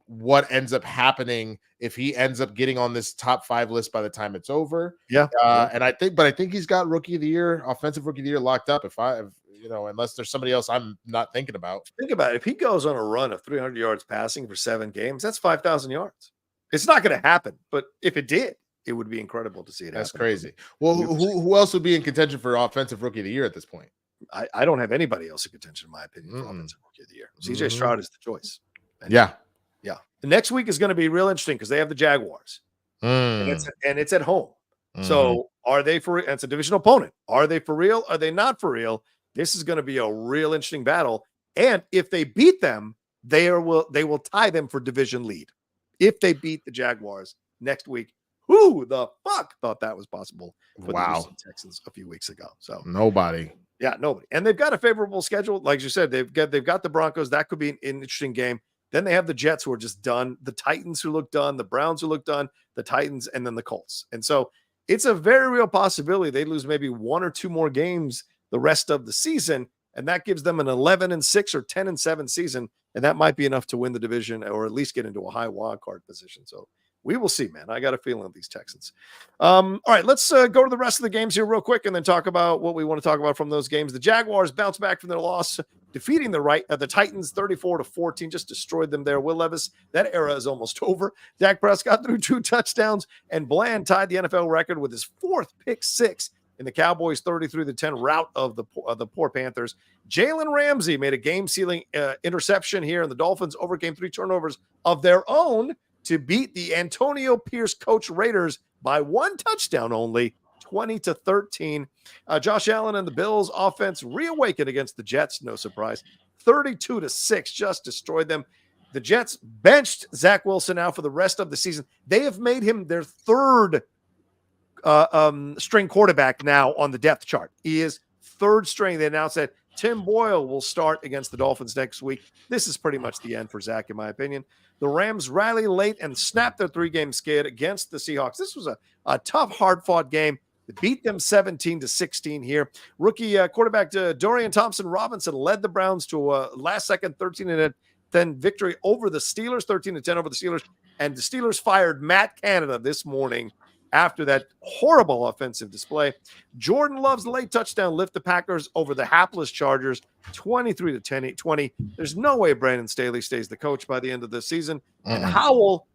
what ends up happening if he ends up getting on this top 5 list by the time it's over. And I think he's got rookie of the year, offensive rookie of the year locked up. If unless there's somebody else I'm not thinking about. Think about it. If he goes on a run of 300 yards passing for 7 games, that's 5,000 yards. It's not going to happen, but if it did, it would be incredible to see it. That's crazy. Well, who else would be in contention for offensive rookie of the year at this point? I don't have anybody else in contention, in my opinion, for offensive rookie of the year. CJ Stroud is the choice. Yeah. The next week is going to be real interesting because they have the Jaguars, and it's at home. So are they for? It's a divisional opponent. Are they for real? Are they not for real? This is going to be a real interesting battle. And if they beat them, they will tie them for division lead. If they beat the Jaguars next week, who the fuck thought that was possible for the Houston Texans a few weeks ago? So nobody. Yeah, nobody. And they've got a favorable schedule. Like you said, they've got the Broncos. That could be an interesting game. Then they have the Jets who are just done, the Titans who look done, the Browns who look done, the Titans, and then the Colts. And so it's a very real possibility they lose maybe 1 or 2 more games the rest of the season, and that gives them an 11-6 or 10-7 season, and that might be enough to win the division or at least get into a high wild card position. So we will see, man. I got a feeling of these Texans. All right, let's go to the rest of the games here real quick and then talk about what we want to talk about from those games. The Jaguars bounced back from their loss, defeating the Titans 34-14, just destroyed them there. Will Levis, that era is almost over. Dak Prescott threw 2 touchdowns, and Bland tied the NFL record with his 4th pick 6 in the Cowboys 33-10 rout of the poor Panthers. Jalen Ramsey made a game-sealing interception here, and the Dolphins overcame 3 turnovers of their own to beat the Antonio Pierce coach Raiders by 1 touchdown only, 20-13. Josh Allen and the Bills offense reawakened against the Jets. No surprise. 32-6, just destroyed them. The Jets benched Zach Wilson now for the rest of the season. They have made him their 3rd string quarterback now on the depth chart. He is 3rd string. They announced that Tim Boyle will start against the Dolphins next week. This is pretty much the end for Zach, in my opinion. The Rams rally late and snapped their 3-game skid against the Seahawks. This was a tough, hard-fought game. They beat them 17-16 here. Rookie quarterback Dorian Thompson-Robinson led the Browns to a last-second 13-10 victory over the Steelers, 13-10 over the Steelers. And the Steelers fired Matt Canada this morning after that horrible offensive display. Jordan Love's late touchdown lift the Packers over the hapless Chargers, 23-20. There's no way Brandon Staley stays the coach by the end of the season. And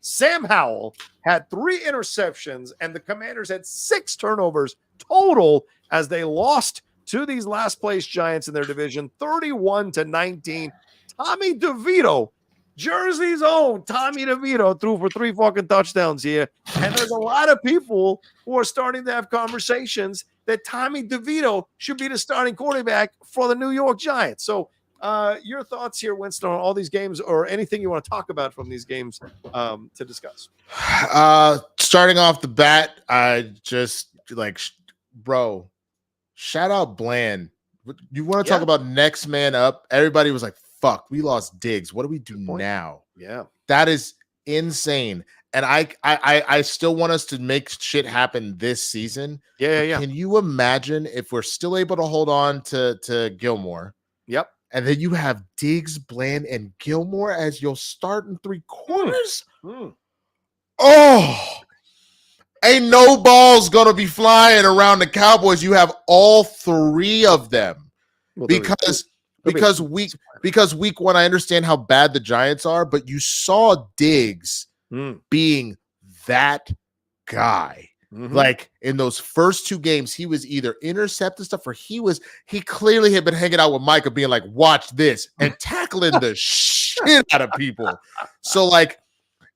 Sam Howell had 3 interceptions, and the Commanders had 6 turnovers total as they lost to these last place Giants in their division, 31-19. Tommy DeVito, Jersey's own Tommy DeVito, threw for 3 fucking touchdowns here. And there's a lot of people who are starting to have conversations that Tommy DeVito should be the starting quarterback for the New York Giants. So your thoughts here, Winston, on all these games, or anything you want to talk about from these games to discuss? Starting off the bat, I just bro, shout out Bland. You want to talk about next man up? Everybody was like, fuck, we lost Diggs. What do we do now? Yeah. That is insane. And I still want us to make shit happen this season. Yeah. Can you imagine if we're still able to hold on to Gilmore? Yep. And then you have Diggs, Bland, and Gilmore as your starting 3 quarters. Oh, ain't no balls gonna be flying around the Cowboys. You have all 3 of them. Well, because week 1, I understand how bad the Giants are, but you saw Diggs being that guy. Like in those first 2 games, he was either intercepting stuff or he clearly had been hanging out with Micah being like, watch this, and tackling the shit out of people. So like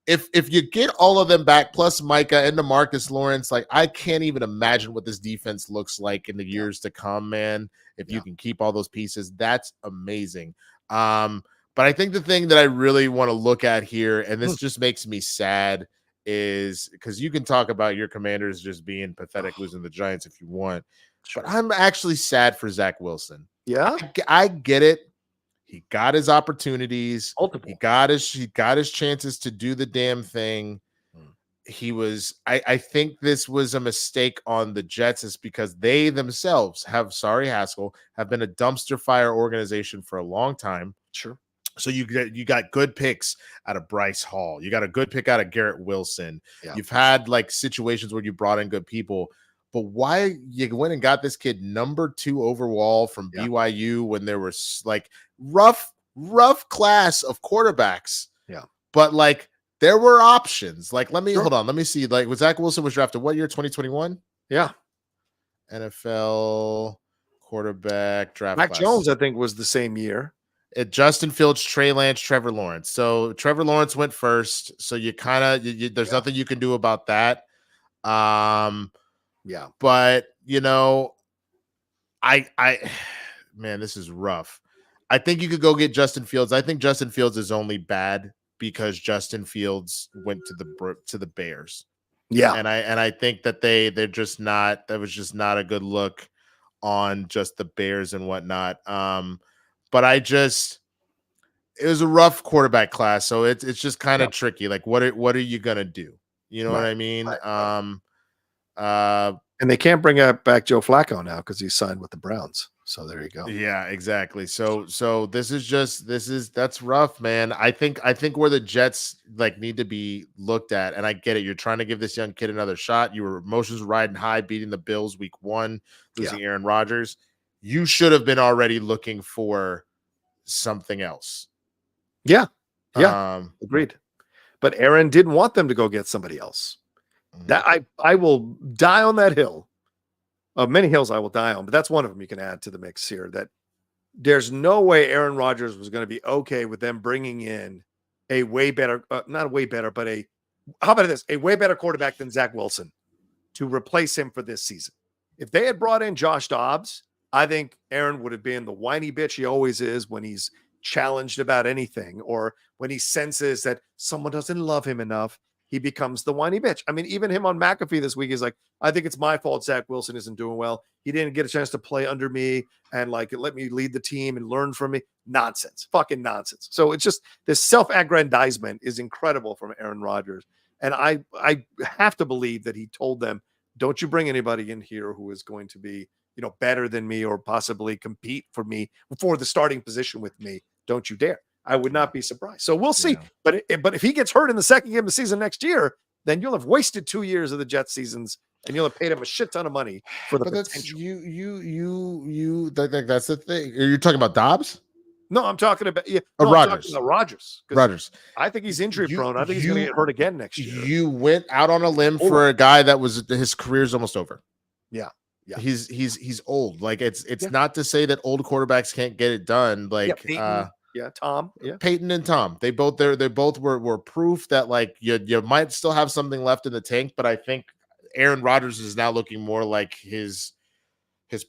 if you get all of them back, plus Micah and DeMarcus Lawrence, like I can't even imagine what this defense looks like in the years to come, man. If you can keep all those pieces, that's amazing. But I think the thing that I really want to look at here, and this just makes me sad, is because you can talk about your Commanders just being pathetic, losing the Giants if you want, but I'm actually sad for Zach Wilson. Yeah, I get it. He got his opportunities. Multiple. He got his chances to do the damn thing. I think this was a mistake on the Jets, is because they themselves have been a dumpster fire organization for a long time. Sure. So you got good picks out of Bryce Hall. You got a good pick out of Garrett Wilson. Yeah. You've had like situations where you brought in good people, but why you went and got this kid number 2 overall from BYU when there was like rough class of quarterbacks. Yeah. But like there were options. Like hold on. Let me see. Like Zach Wilson was drafted what year? 2021? Yeah. NFL quarterback draft. Mac Jones, I think, was the same year. Justin Fields, Trey Lance, Trevor Lawrence. So Trevor Lawrence went first. So you kind of there's nothing you can do about that. But you know, I man, this is rough. I think you could go get Justin Fields. I think Justin Fields is only bad because Justin Fields went to the Bears. Yeah, and I think that they're just not. That was just not a good look on just the Bears and whatnot. But it was a rough quarterback class, so it's just kind of tricky. Like, what are you gonna do? You know what I mean? And they can't bring back Joe Flacco now because he's signed with the Browns. So there you go. Yeah, exactly. So that's rough, man. I think where the Jets like need to be looked at, and I get it. You're trying to give this young kid another shot. Your emotions riding high, beating the Bills week 1, losing Aaron Rodgers. You should have been already looking for something else. Yeah. Agreed. But Aaron didn't want them to go get somebody else. That I will die on that hill. Of many hills I will die on, but that's one of them you can add to the mix here. That there's no way Aaron Rodgers was going to be okay with them bringing in a way better, not a way better, but how about this? A way better quarterback than Zach Wilson to replace him for this season. If they had brought in Josh Dobbs, I think Aaron would have been the whiny bitch he always is when he's challenged about anything, or when he senses that someone doesn't love him enough, he becomes the whiny bitch. I mean, even him on McAfee this week, he's like, I think it's my fault Zach Wilson isn't doing well. He didn't get a chance to play under me and like let me lead the team and learn from me. Nonsense. Fucking nonsense. So it's just this self-aggrandizement is incredible from Aaron Rodgers. And I have to believe that he told them, don't you bring anybody in here who is going to be, better than me or possibly compete for me for the starting position with me. Don't you dare. I would not be surprised. So we'll see. Yeah. But if he gets hurt in the second game of the season next year, then you'll have wasted 2 years of the Jets seasons and you'll have paid him a shit ton of money for the potential. That's the thing. Are you talking about Dobbs? No, I'm talking about Rodgers. Rodgers. I think he's injury prone. I think he's going to get hurt again next year. You went out on a limb for a guy that was his career's almost over. Yeah. He's old. Like it's not to say that old quarterbacks can't get it done. Like Tom. Yeah. Peyton and Tom. They both were proof that like you might still have something left in the tank, but I think Aaron Rodgers is now looking more like his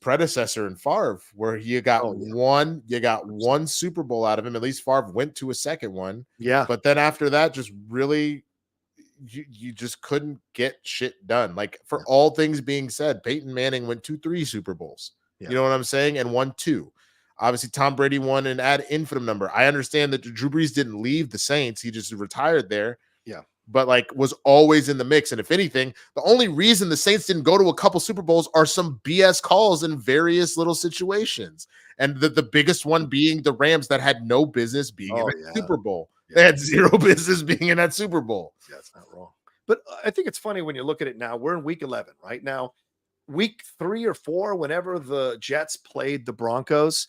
predecessor in Favre, where you got one Super Bowl out of him. At least Favre went to a second one. Yeah. But then after that, just really you just couldn't get shit done. Like for all things being said, Peyton Manning went to 3 Super Bowls. Yeah. You know what I'm saying? And won 2. Obviously, Tom Brady won an ad infinitum number. I understand that Drew Brees didn't leave the Saints. He just retired there. Yeah. But like was always in the mix. And if anything, the only reason the Saints didn't go to a couple Super Bowls are some BS calls in various little situations. And the biggest one being the Rams that had no business being in the Super Bowl. Yeah. They had zero business being in that Super Bowl. Yeah, that's not wrong. But I think it's funny when you look at it now. We're in week 11 right now. Week 3 or 4, whenever the Jets played the Broncos,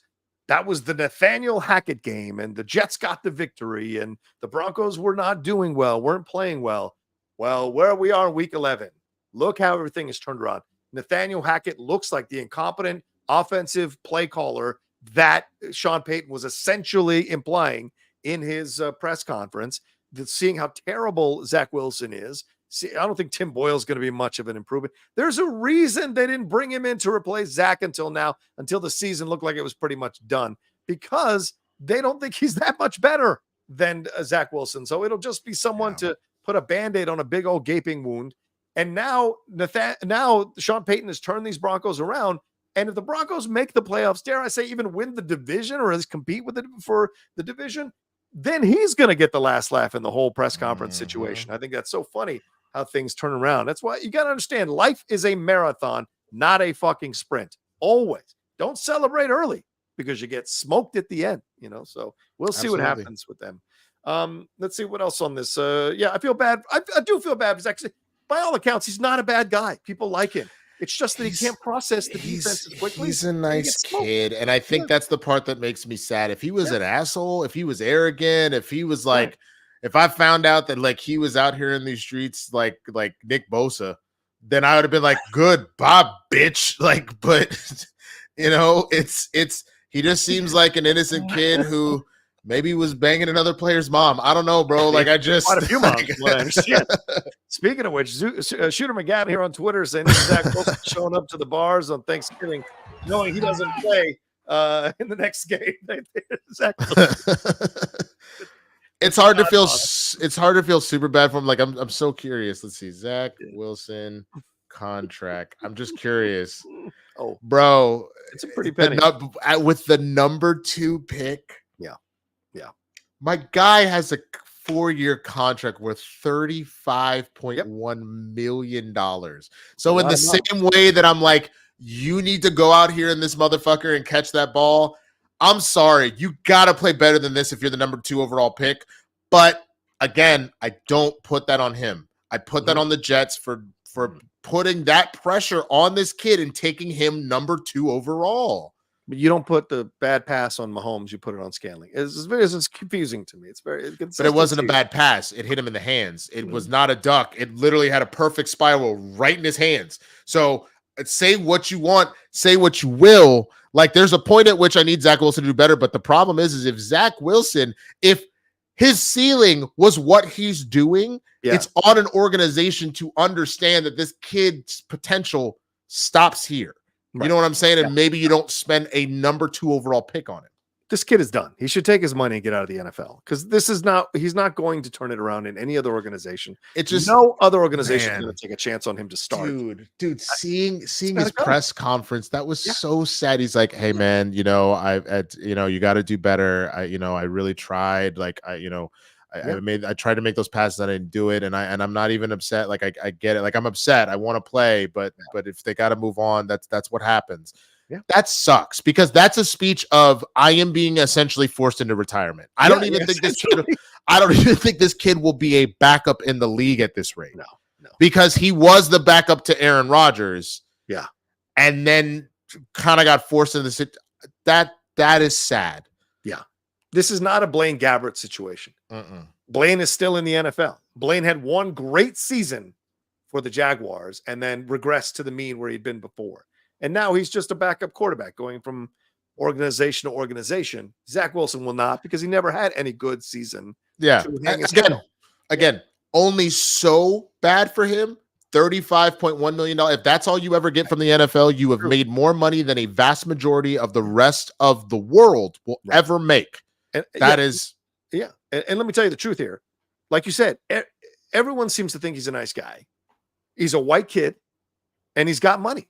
that was the Nathaniel Hackett game, and the Jets got the victory, and the Broncos were not doing well, weren't playing well. Well, where we are in week 11, look how everything is turned around. Nathaniel Hackett looks like the incompetent offensive play caller that Sean Payton was essentially implying in his press conference, seeing how terrible Zach Wilson is. See, I don't think Tim Boyle's going to be much of an improvement. There's a reason they didn't bring him in to replace Zach until now, until the season looked like it was pretty much done, because they don't think he's that much better than Zach Wilson. So it'll just be someone to put a Band-Aid on a big old gaping wound. And now Sean Payton has turned these Broncos around. And if the Broncos make the playoffs, dare I say even win the division or at least compete with it for the division, then he's going to get the last laugh in the whole press conference situation. I think that's so funny how things turn around. That's why you got to understand life is a marathon, not a fucking sprint. Always. Don't celebrate early because you get smoked at the end, so we'll see what happens with them. Let's see what else on this. I feel bad. I do feel bad because actually, by all accounts, he's not a bad guy. People like him. It's just that he can't process the defense as quickly. He's a nice kid, and I think that's the part that makes me sad. If he was an asshole, if he was arrogant, if he was like, if I found out that like he was out here in these streets like Nick Bosa, then I would have been like, good, Bob, bitch. Like, but it's he just seems like an innocent kid who maybe was banging another player's mom. I don't know, bro. Like, I just quite a few moms. Speaking of which, Shooter McGann here on Twitter saying Zach Wilson showing up to the bars on Thanksgiving, knowing he doesn't play in the next game. Zach It's hard to feel. It's hard to feel super bad for him. Like I'm so curious. Let's see, Zach Wilson contract. I'm just curious. Oh, bro, it's a pretty penny with the number 2 pick. Yeah. My guy has a 4-year contract worth $35.1 million. So in the same way that I'm like, you need to go out here in this motherfucker and catch that ball. I'm sorry. You got to play better than this if you're the number 2 overall pick. But again, I don't put that on him. I put that on the Jets for putting that pressure on this kid and taking him number 2 overall. But you don't put the bad pass on Mahomes. You put it on Scanling. It's confusing to me. But it wasn't a bad pass. It hit him in the hands. It was not a duck. It literally had a perfect spiral right in his hands. So say what you want. Say what you will. Like, there's a point at which I need Zach Wilson to do better. But the problem is if Zach Wilson, if his ceiling was what he's doing, it's on an organization to understand that this kid's potential stops here. You know what I'm saying? And maybe you don't spend a number 2 overall pick on it. This kid is done. He should take his money and get out of the NFL because he's not going to turn it around in any other organization. It's just no other organization is going to take a chance on him to start. Dude, seeing his press conference, that was so sad. He's like, hey man, you got to do better. I really tried. Like, I tried to make those passes. I didn't do it. And I'm not even upset. Like, I get it. Like, I'm upset. I want to play, but if they got to move on, that's what happens. Yeah. That sucks because that's a speech of I am being essentially forced into retirement. I don't even think this kid will be a backup in the league at this rate. No. Because he was the backup to Aaron Rodgers. Yeah. And then kind of got forced into the that is sad. Yeah. This is not a Blaine Gabbert situation. Blaine is still in the NFL. Blaine had one great season for the Jaguars and then regressed to the mean where he'd been before. And now he's just a backup quarterback going from organization to organization. Zach Wilson will not because he never had any good season. Yeah. Again, only so bad for him. $35.1 million. If that's all you ever get from the NFL, you have made more money than a vast majority of the rest of the world will ever make. And that is. Yeah. And let me tell you the truth here. Like you said, everyone seems to think he's a nice guy. He's a white kid and he's got money.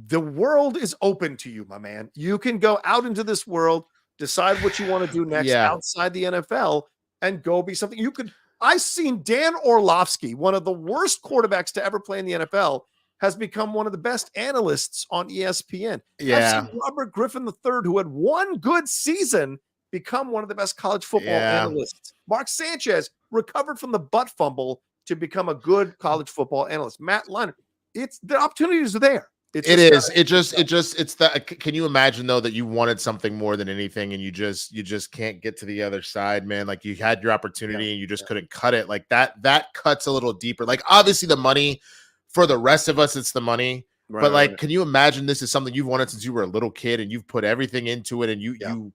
The world is open to you, my man. You can go out into this world, decide what you want to do next outside the NFL, and go be something. You could I've seen Dan Orlovsky, one of the worst quarterbacks to ever play in the NFL, has become one of the best analysts on ESPN. Yeah. I've seen Robert Griffin III, who had one good season, become one of the best college football analysts. Mark Sanchez recovered from the butt fumble to become a good college football analyst. Matt Leonard, the opportunities are there. It's the, can you imagine though that you wanted something more than anything and you just can't get to the other side, man? Like you had your opportunity and you just couldn't cut it. Like that cuts a little deeper. Like obviously the money for the rest of us, it's the money. Right, but like, can you imagine this is something you've wanted since you were a little kid and you've put everything into it and you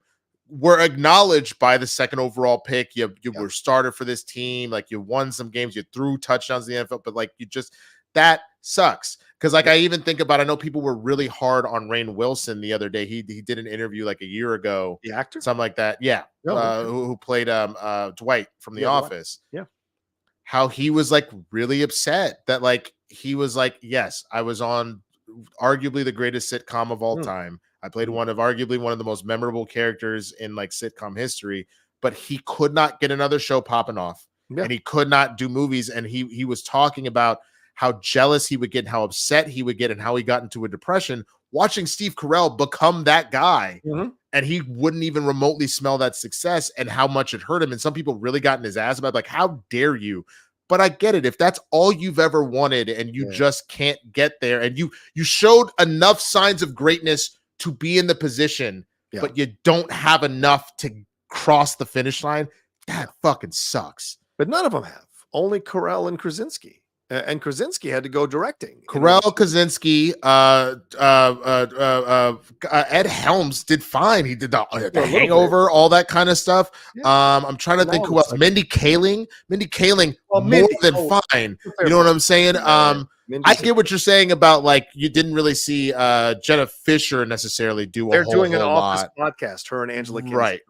were acknowledged by the second overall pick. You were started for this team. Like you won some games, you threw touchdowns in the NFL, but like that sucks. Because like I even think about, I know people were really hard on Rainn Wilson the other day. He did an interview like a year ago, the actor, something like that. Yeah, who played Dwight from The Office. Yeah, how he was like really upset that like he was like, yes, I was on arguably the greatest sitcom of all time. I played arguably one of the most memorable characters in like sitcom history, but he could not get another show popping off, and he could not do movies. And he was talking about how jealous he would get, and how upset he would get, and how he got into a depression watching Steve Carell become that guy. And he wouldn't even remotely smell that success and how much it hurt him. And some people really got in his ass about like, how dare you? But I get it. If that's all you've ever wanted and you just can't get there, and you showed enough signs of greatness to be in the position, but you don't have enough to cross the finish line, that fucking sucks. But none of them have. Only Carell and Krasinski. And Krasinski had to go directing. Carell, Krasinski, Ed Helms did fine. He did the Hangover, all that kind of stuff. I'm trying to think who else. Mindy Kaling, more than fine. You know what I'm saying? I get what you're saying about like you didn't really see Jenna Fisher necessarily do a They're whole doing an lot. Office podcast, her and Angela Kinsey. Right.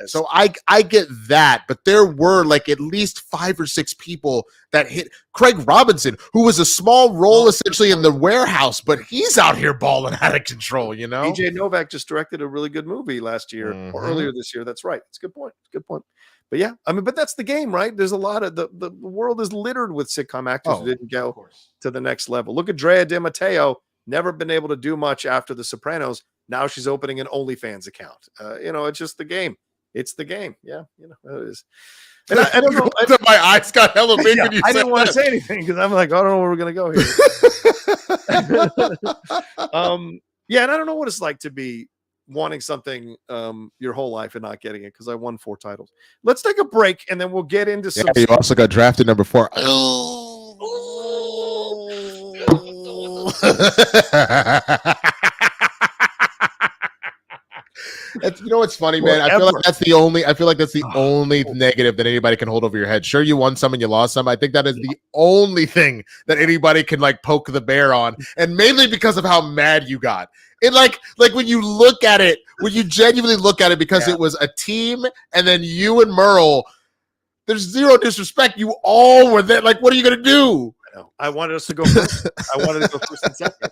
So I get that, but there were like at least 5 or 6 people that hit. Craig Robinson, who was a small role essentially in The Warehouse, but he's out here balling out of control, you know? BJ Novak just directed a really good movie last year or earlier this year. That's right. It's a good point. But yeah, I mean, but that's the game, right? There's a lot of the world is littered with sitcom actors who didn't go to the next level. Look at Drea De Matteo, never been able to do much after The Sopranos. Now she's opening an OnlyFans account. It's just the game. It's the game. Yeah, it is. And I don't know. My eyes got hella big when you I said didn't want to say anything because I'm like, I don't know where we're gonna go here. And I don't know what it's like to be wanting something your whole life and not getting it, because I won 4 titles. Let's take a break and then we'll get into some. You also got drafted number 4. You know what's funny, man? I feel like that's the only negative that anybody can hold over your head. Sure, you won some and you lost some. I think that is the only thing that anybody can like poke the bear on, and mainly because of how mad you got. It like when you look at it, when you genuinely look at it, because it was a team, and then you and Merle. There's zero disrespect. You all were there. Like, what are you gonna do? I wanted us to go first. I wanted to go first and second.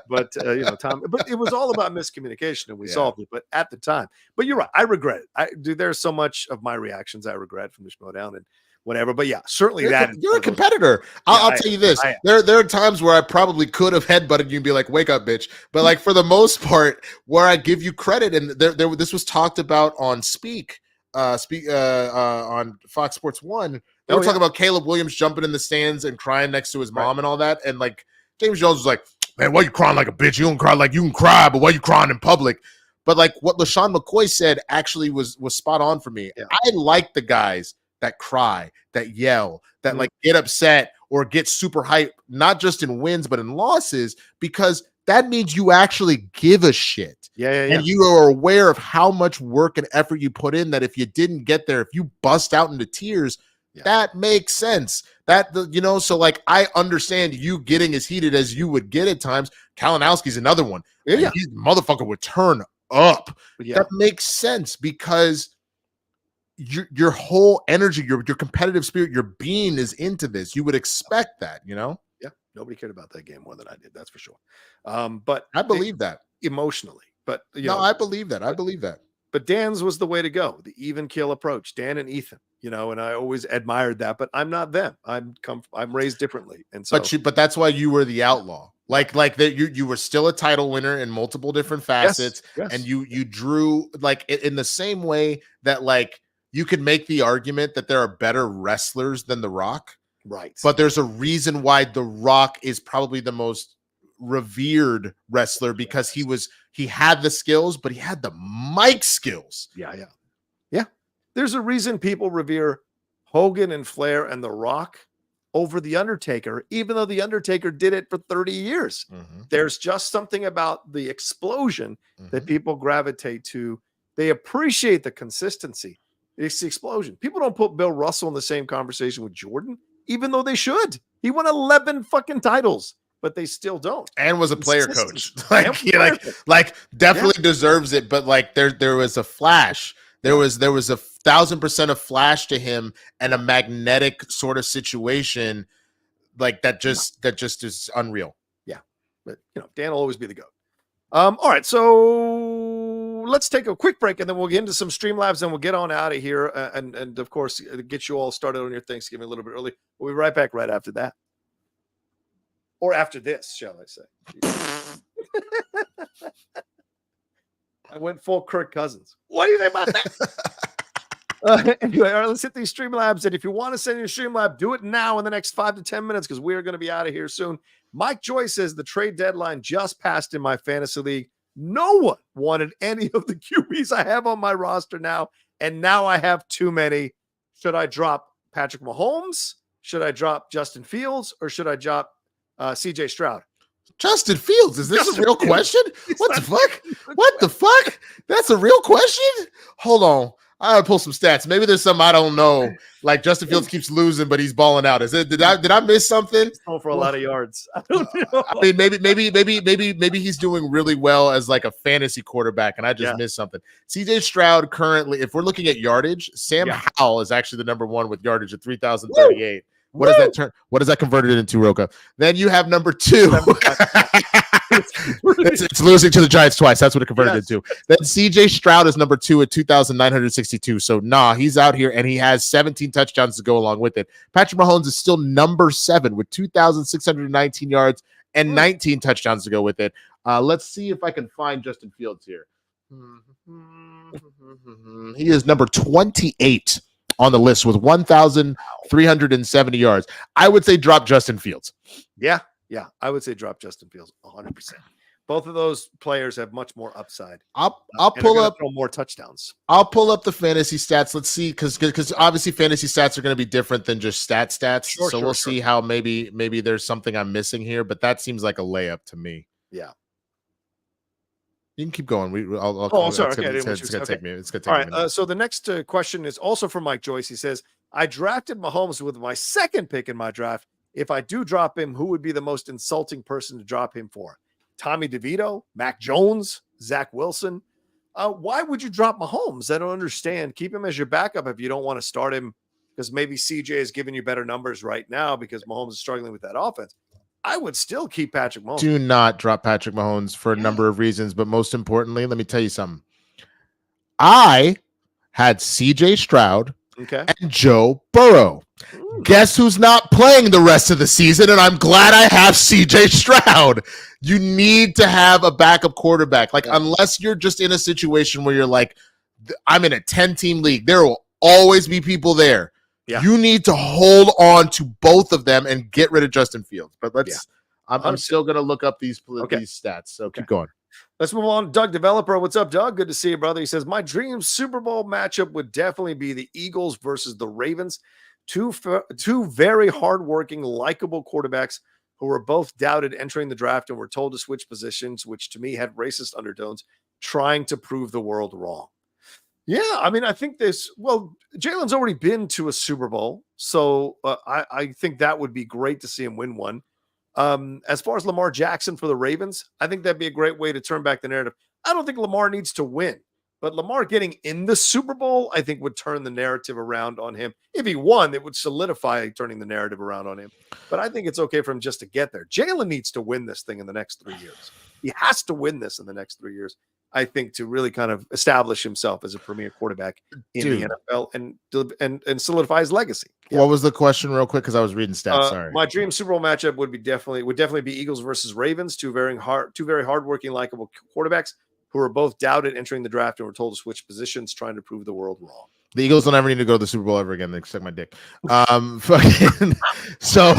But Tom. But it was all about miscommunication, and we solved it. But at the time, but you're right. I regret it. There's so much of my reactions I regret from the Schmodown and whatever. But yeah, certainly you're a competitor. I'll tell you this. There are times where I probably could have headbutted you and be like, "Wake up, bitch!" But like for the most part, where I give you credit, and this was talked about on on Fox Sports 1. They were talking about Caleb Williams jumping in the stands and crying next to his mom and all that. And like James Jones was like, "Man, why you crying like a bitch? You don't cry like you can cry, but why you crying in public?" But like what LaShawn McCoy said actually was spot on for me. I like the guys that cry, that yell, that like get upset or get super hyped, not just in wins, but in losses, because that means you actually give a shit. And you are aware of how much work and effort you put in, that if you didn't get there, if you bust out into tears, that makes sense. So like I understand you getting as heated as you would get at times. Kalinowski's another one. His motherfucker would turn up. That makes sense because your whole energy, your competitive spirit, your being is into this. You would expect that, Yeah. Nobody cared about that game more than I did. That's for sure. But I believe that emotionally. But I believe that. but Dan's was the way to go. The even kill approach, Dan and Ethan, and I always admired that, but I'm not them. I'm raised differently. And so, but that's why you were the outlaw. Like that you were still a title winner in multiple different facets. Yes. And you drew like in the same way that like you could make the argument that there are better wrestlers than The Rock. Right. But there's a reason why The Rock is probably the most revered wrestler, because he had the skills, but he had the mic skills. Yeah. There's a reason people revere Hogan and Flair and The Rock over The Undertaker, even though The Undertaker did it for 30 years. Mm-hmm. There's just something about the explosion that people gravitate to. They appreciate the consistency. It's the explosion. People don't put Bill Russell in the same conversation with Jordan, even though they should. He won 11 fucking titles, but they still don't. And was a player coach. Like definitely deserves it. But like there was a flash. There was 1,000% of flash to him, and a magnetic sort of situation like that just is unreal. Yeah. But Dan will always be the GOAT. All right, so let's take a quick break, and then we'll get into some Streamlabs, and we'll get on out of here, and of course get you all started on your Thanksgiving a little bit early. We'll be right back right after that, or after this, shall I say? I went full Kirk Cousins. What do you think about that? Anyway, all right, let's hit these Streamlabs. And if you want to send your Streamlab, do it now in the next 5 to 10 minutes, because we are going to be out of here soon. Mike Joyce says the trade deadline just passed in my fantasy league. No one wanted any of the QBs I have on my roster now, and now I have too many. Should I drop Patrick Mahomes? Should I drop Justin Fields? Or should I drop CJ Stroud? Justin Fields, is this a real question? What the fuck? What the fuck? That's a real question? Hold on. I gotta pull some stats. Maybe there's something I don't know. Like Justin Fields keeps losing, but he's balling out. Is it? Did I miss something? He's going for a lot of yards. I don't know. I mean, maybe he's doing really well as like a fantasy quarterback, and I just missed something. CJ Stroud currently, if we're looking at yardage, Sam Howell is actually the number one with yardage at 3,038. What does that turn? What does that converted into, Rocha? Then you have number 2. it's losing to the Giants twice. That's what it converted into. Then CJ Stroud is number 2 at 2,962. So he's out here, and he has 17 touchdowns to go along with it. Patrick Mahomes is still number 7 with 2,619 yards and 19 touchdowns to go with it. Let's see if I can find Justin Fields here. He is number 28 on the list with 1,370 yards. I would say drop Justin Fields. Yeah, I would say drop Justin Fields 100%. Both of those players have much more upside. I'll pull up more touchdowns. I'll pull up the fantasy stats. Let's see, because obviously fantasy stats are going to be different than just stats. So we'll see how maybe there's something I'm missing here, but that seems like a layup to me. Yeah. You can keep going. Sorry. It's going to take me. It's going to take All me. right. So the next question is also from Mike Joyce. He says, I drafted Mahomes with my second pick in my draft. If I do drop him, who would be the most insulting person to drop him for? Tommy DeVito, Mac Jones, Zach Wilson. Why would you drop Mahomes? I don't understand. Keep him as your backup if you don't want to start him, because maybe CJ is giving you better numbers right now because Mahomes is struggling with that offense. I would still keep Patrick Mahomes. Do not drop Patrick Mahomes for a number of reasons, but most importantly, let me tell you something. I had CJ Stroud and Joe Burrow. Guess who's not playing the rest of the season? And I'm glad I have CJ Stroud. You need to have a backup quarterback. Unless you're just in a situation where you're like, I'm in a 10-team league, there will always be people there. Yeah. You need to hold on to both of them and get rid of Justin Fields. But I'm still going to look up these stats. So keep going. Let's move on. Doug Developer. What's up, Doug? Good to see you, brother. He says, my dream Super Bowl matchup would definitely be the Eagles versus the Ravens. Two very hardworking, likable quarterbacks who were both doubted entering the draft and were told to switch positions, which to me had racist undertones, trying to prove the world wrong. Yeah, I mean, I think Jalen's already been to a Super Bowl, so I think that would be great to see him win one. As far as Lamar Jackson for the Ravens, I think that'd be a great way to turn back the narrative. I don't think Lamar needs to win, but Lamar getting in the Super Bowl, I think would turn the narrative around on him. If he won, it would solidify turning the narrative around on him. But I think it's okay for him just to get there. Jalen needs to win this thing in the next 3 years. He has to win this in the next 3 years. I think, to really kind of establish himself as a premier quarterback in the NFL and solidify his legacy. What was the question, real quick? Because I was reading stats. Sorry. My dream Super Bowl matchup would definitely be Eagles versus Ravens, two very hardworking, likable quarterbacks who were both doubted entering the draft and were told to switch positions, trying to prove the world wrong. The Eagles don't ever need to go to the Super Bowl ever again. They suck my dick. Fucking, so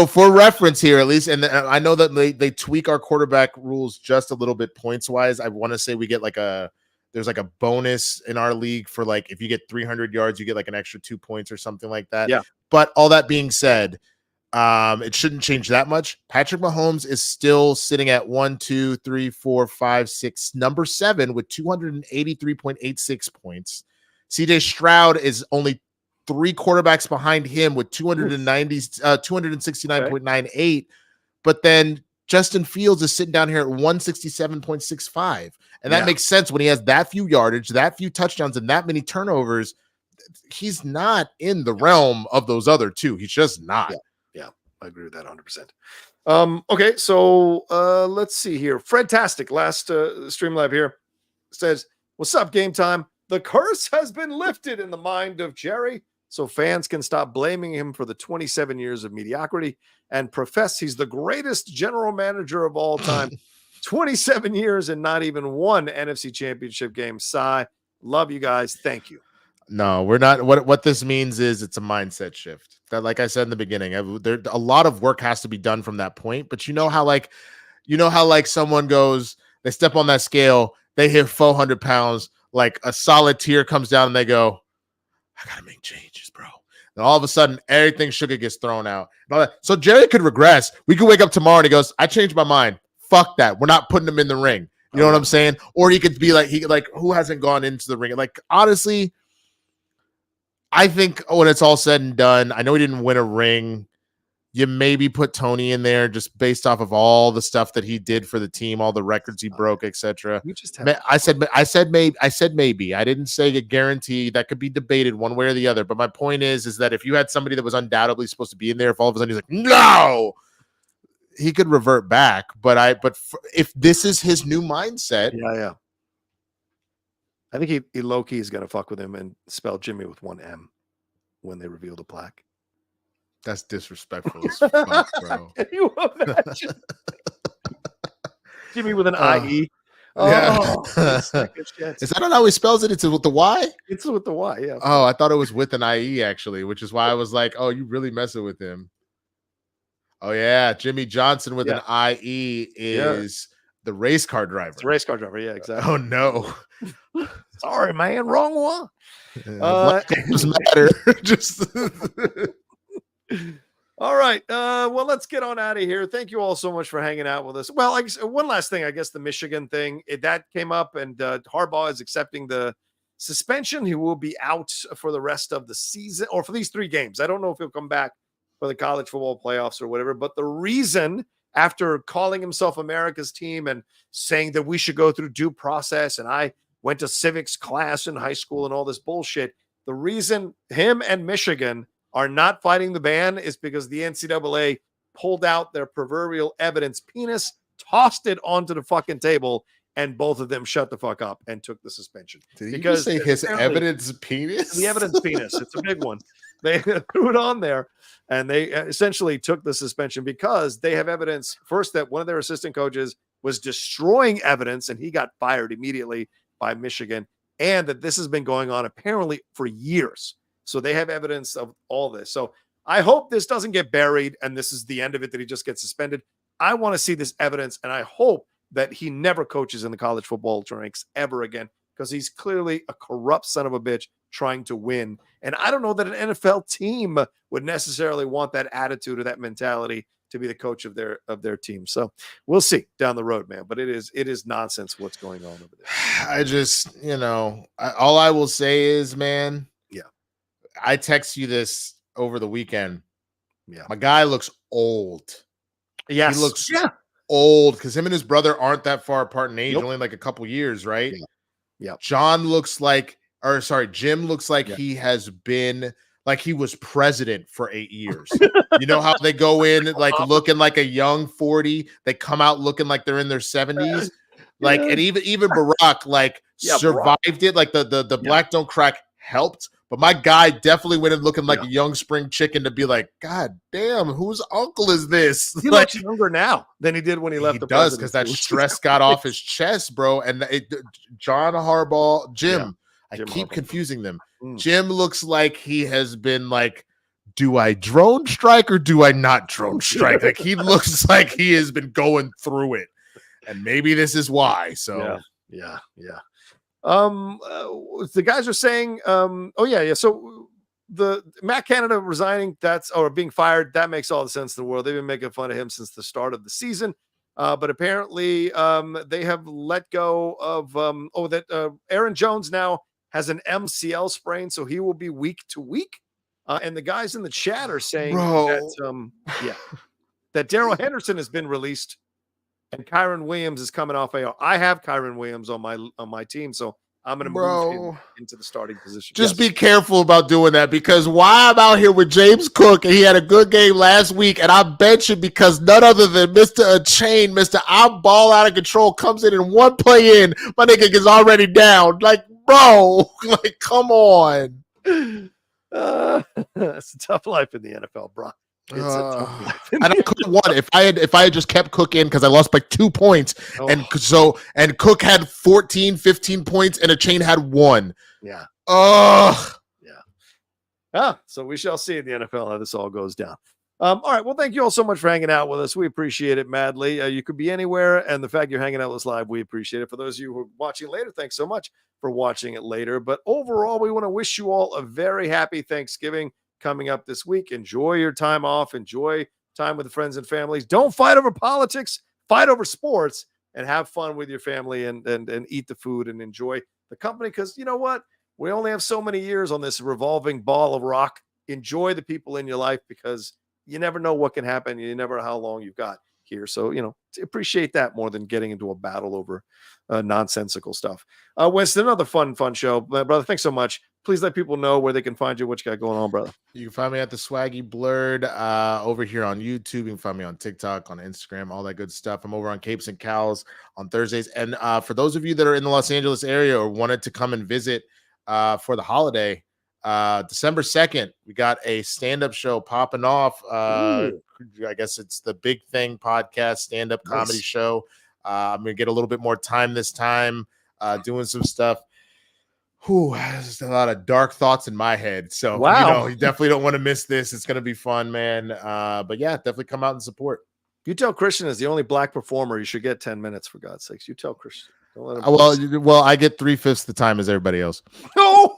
for reference here, at least, and I know that they tweak our quarterback rules just a little bit points wise. I want to say we get there's like a bonus in our league for like if you get 300 yards, you get like an extra 2 points or something like that. Yeah. But all that being said, it shouldn't change that much. Patrick Mahomes is still sitting at 1, 2, 3, 4, 5, 6, number 7 with 283.86 points. CJ Stroud is only 3 quarterbacks behind him with 269.98. But then Justin Fields is sitting down here at 167.65. And that makes sense when he has that few yardage, that few touchdowns, and that many turnovers. He's not in the realm of those other two. He's just not. Yeah, I agree with that 100%. Okay, so let's see here. Fredtastic, last Streamlab here, says, "What's up, Game Time? The curse has been lifted in the mind of Jerry, so fans can stop blaming him for the 27 years of mediocrity and profess he's the greatest general manager of all time. 27 years and not even one NFC Championship game. Sigh. Love you guys. Thank you." No, we're not. What this means is it's a mindset shift. That, like I said in the beginning, there a lot of work has to be done from that point. But you know how someone goes, they step on that scale, they hit 400 pounds. Like a solid tear comes down and they go, I gotta make changes, bro. And all of a sudden, everything sugar gets thrown out. And all that. So Jerry could regress. We could wake up tomorrow and he goes, I changed my mind. Fuck that. We're not putting him in the ring. You know what I'm saying? Or he could be like, who hasn't gone into the ring? Like, honestly, I think when it's all said and done, I know he didn't win a ring. You maybe put Tony in there just based off of all the stuff that he did for the team, all the records he broke, etc. I said maybe. I didn't say a guarantee. That could be debated one way or the other. But my point is that if you had somebody that was undoubtedly supposed to be in there, if all of a sudden he's like, no, he could revert back. But if this is his new mindset, yeah. I think he low key is gonna fuck with him and spell Jimmy with one M when they reveal the plaque. That's disrespectful as fuck, bro. Can you imagine? Jimmy with an IE. Yeah. Oh, is that not how he spells it? It's with the Y? It's with the Y, yeah. Oh, I thought it was with an IE, actually, which is why I was like, oh, you really messing with him. Oh, yeah. Jimmy Johnson with an IE is the race car driver. It's a race car driver, yeah, exactly. Oh, no. Sorry, man. Wrong one. Doesn't matter. Just... All right. Well, let's get on out of here. Thank you all so much for hanging out with us. Well, I guess one last thing, I guess the Michigan thing, that came up, and Harbaugh is accepting the suspension. He will be out for the rest of the season, or for these 3 games. I don't know if he'll come back for the college football playoffs or whatever, but the reason, after calling himself America's team and saying that we should go through due process, and I went to civics class in high school and all this bullshit, the reason him and Michigan are not fighting the ban is because the NCAA pulled out their proverbial evidence penis, tossed it onto the fucking table, and both of them shut the fuck up and took the suspension. Did you just say his evidence penis? The evidence penis. It's a big one. They threw it on there, and they essentially took the suspension because they have evidence, first, that one of their assistant coaches was destroying evidence, and he got fired immediately by Michigan, and that this has been going on apparently for years. So they have evidence of all this. So I hope this doesn't get buried and this is the end of it, that he just gets suspended. I want to see this evidence, and I hope that he never coaches in the college football ranks ever again, because he's clearly a corrupt son of a bitch trying to win. And I don't know that an NFL team would necessarily want that attitude or that mentality to be the coach of their team. So we'll see down the road, man. But it is nonsense what's going on over there. I just, all I will say is, man, I text you this over the weekend. Yeah. My guy looks old. Yes. He looks old because him and his brother aren't that far apart in age, Nope. only like a couple years, right? Yeah. Jim looks like he has been, like he was president for 8 years. You know how they go in like looking like a young 40, they come out looking like they're in their 70s. Like, and even Barack like survived it. Like the black don't crack helped, but my guy definitely went in looking like a young spring chicken to be like, God damn, whose uncle is this? He like, looks younger now than he did when he left. He does, because that stress got off his chest, bro. And John Harbaugh, Jim, I keep confusing them. Jim looks like he has been like, do I drone strike or do I not drone strike? Like, he looks like he has been going through it. And maybe this is why. So yeah. The guys are saying, So the Matt Canada resigning, or being fired, that makes all the sense in the world. They've been making fun of him since the start of the season. But apparently they have let go of Aaron Jones now has an MCL sprain, so he will be week to week. And the guys in the chat are saying that Darrell Henderson has been released and Kyron Williams is coming off AR. I have Kyron Williams on my team, so I'm going to move him into the starting position. Just be careful about doing that, because why I'm out here with James Cook, and he had a good game last week, and I bet you because none other than Mr. Chain, Mr. I'm ball out of control, comes in and one play in, my nigga is already down. Like, bro, like, come on. It's a tough life in the NFL, bro. It's a tough life. And I could have won if I had just kept Cook in, because I lost by 2 points. And Cook had 14, 15 points, and a Chain had 1. Yeah. Yeah. So we shall see in the NFL how this all goes down. All right. Well, thank you all so much for hanging out with us. We appreciate it madly. You could be anywhere, and the fact you're hanging out with us live, we appreciate it. For those of you who are watching later, thanks so much for watching it later. But overall, we want to wish you all a very happy Thanksgiving coming up this week. Enjoy your time off. Enjoy time with the friends and families. Don't fight over politics. Fight over sports, and have fun with your family, and eat the food and enjoy the company. Because you know what? We only have so many years on this revolving ball of rock. Enjoy the people in your life, because you never know what can happen. You never know how long you've got here. So, appreciate that more than getting into a battle over nonsensical stuff. Winston, another fun show. Brother, thanks so much. Please let people know where they can find you, what you got going on, brother. You can find me at the Swaggy Blurred over here on YouTube. You can find me on TikTok, on Instagram, all that good stuff. I'm over on Capes and Cows on Thursdays. And for those of you that are in the Los Angeles area or wanted to come and visit for the holiday, December 2nd, we got a stand-up show popping off. I guess it's the Big Thing podcast stand-up comedy show. I'm gonna get a little bit more time this time, doing some stuff. There's a lot of dark thoughts in my head. So you definitely don't want to miss this. It's gonna be fun, man. But yeah, definitely come out and support. You tell Christian is the only black performer, you should get 10 minutes, for God's sakes. You tell Christian. Don't let him well, I get 3/5 the time as everybody else. No.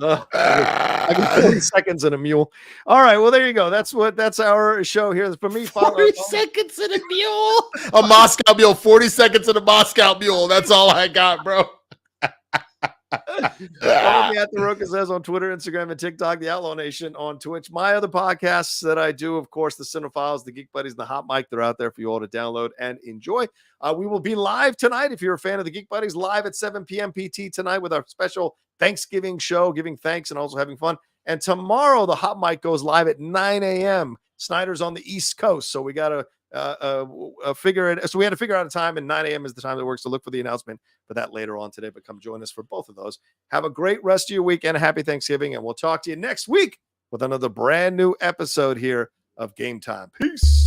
I got 40 seconds in a mule. All right, well, there you go. That's our show here. For me, 40 seconds in a mule. A Moscow mule. 40 seconds in a Moscow mule. That's all I got, bro. Follow me at the Rocha Says on Twitter, Instagram, and TikTok. The Outlaw Nation on Twitch. My other podcasts that I do, of course, the Cinephiles, the Geek Buddies, and the Hot Mic. They're out there for you all to download and enjoy. We will be live tonight, if you're a fan of the Geek Buddies, live at 7 p.m. PT tonight with our special Thanksgiving show, giving thanks and also having fun. And tomorrow, the Hot Mic goes live at 9 a.m. Snyder's on the East Coast, so we got to figure it. So we had to figure out a time, and 9 a.m. is the time that works. So look for the announcement for that later on today. But come join us for both of those. Have a great rest of your week and a happy Thanksgiving, and we'll talk to you next week with another brand new episode here of Game Time. Peace.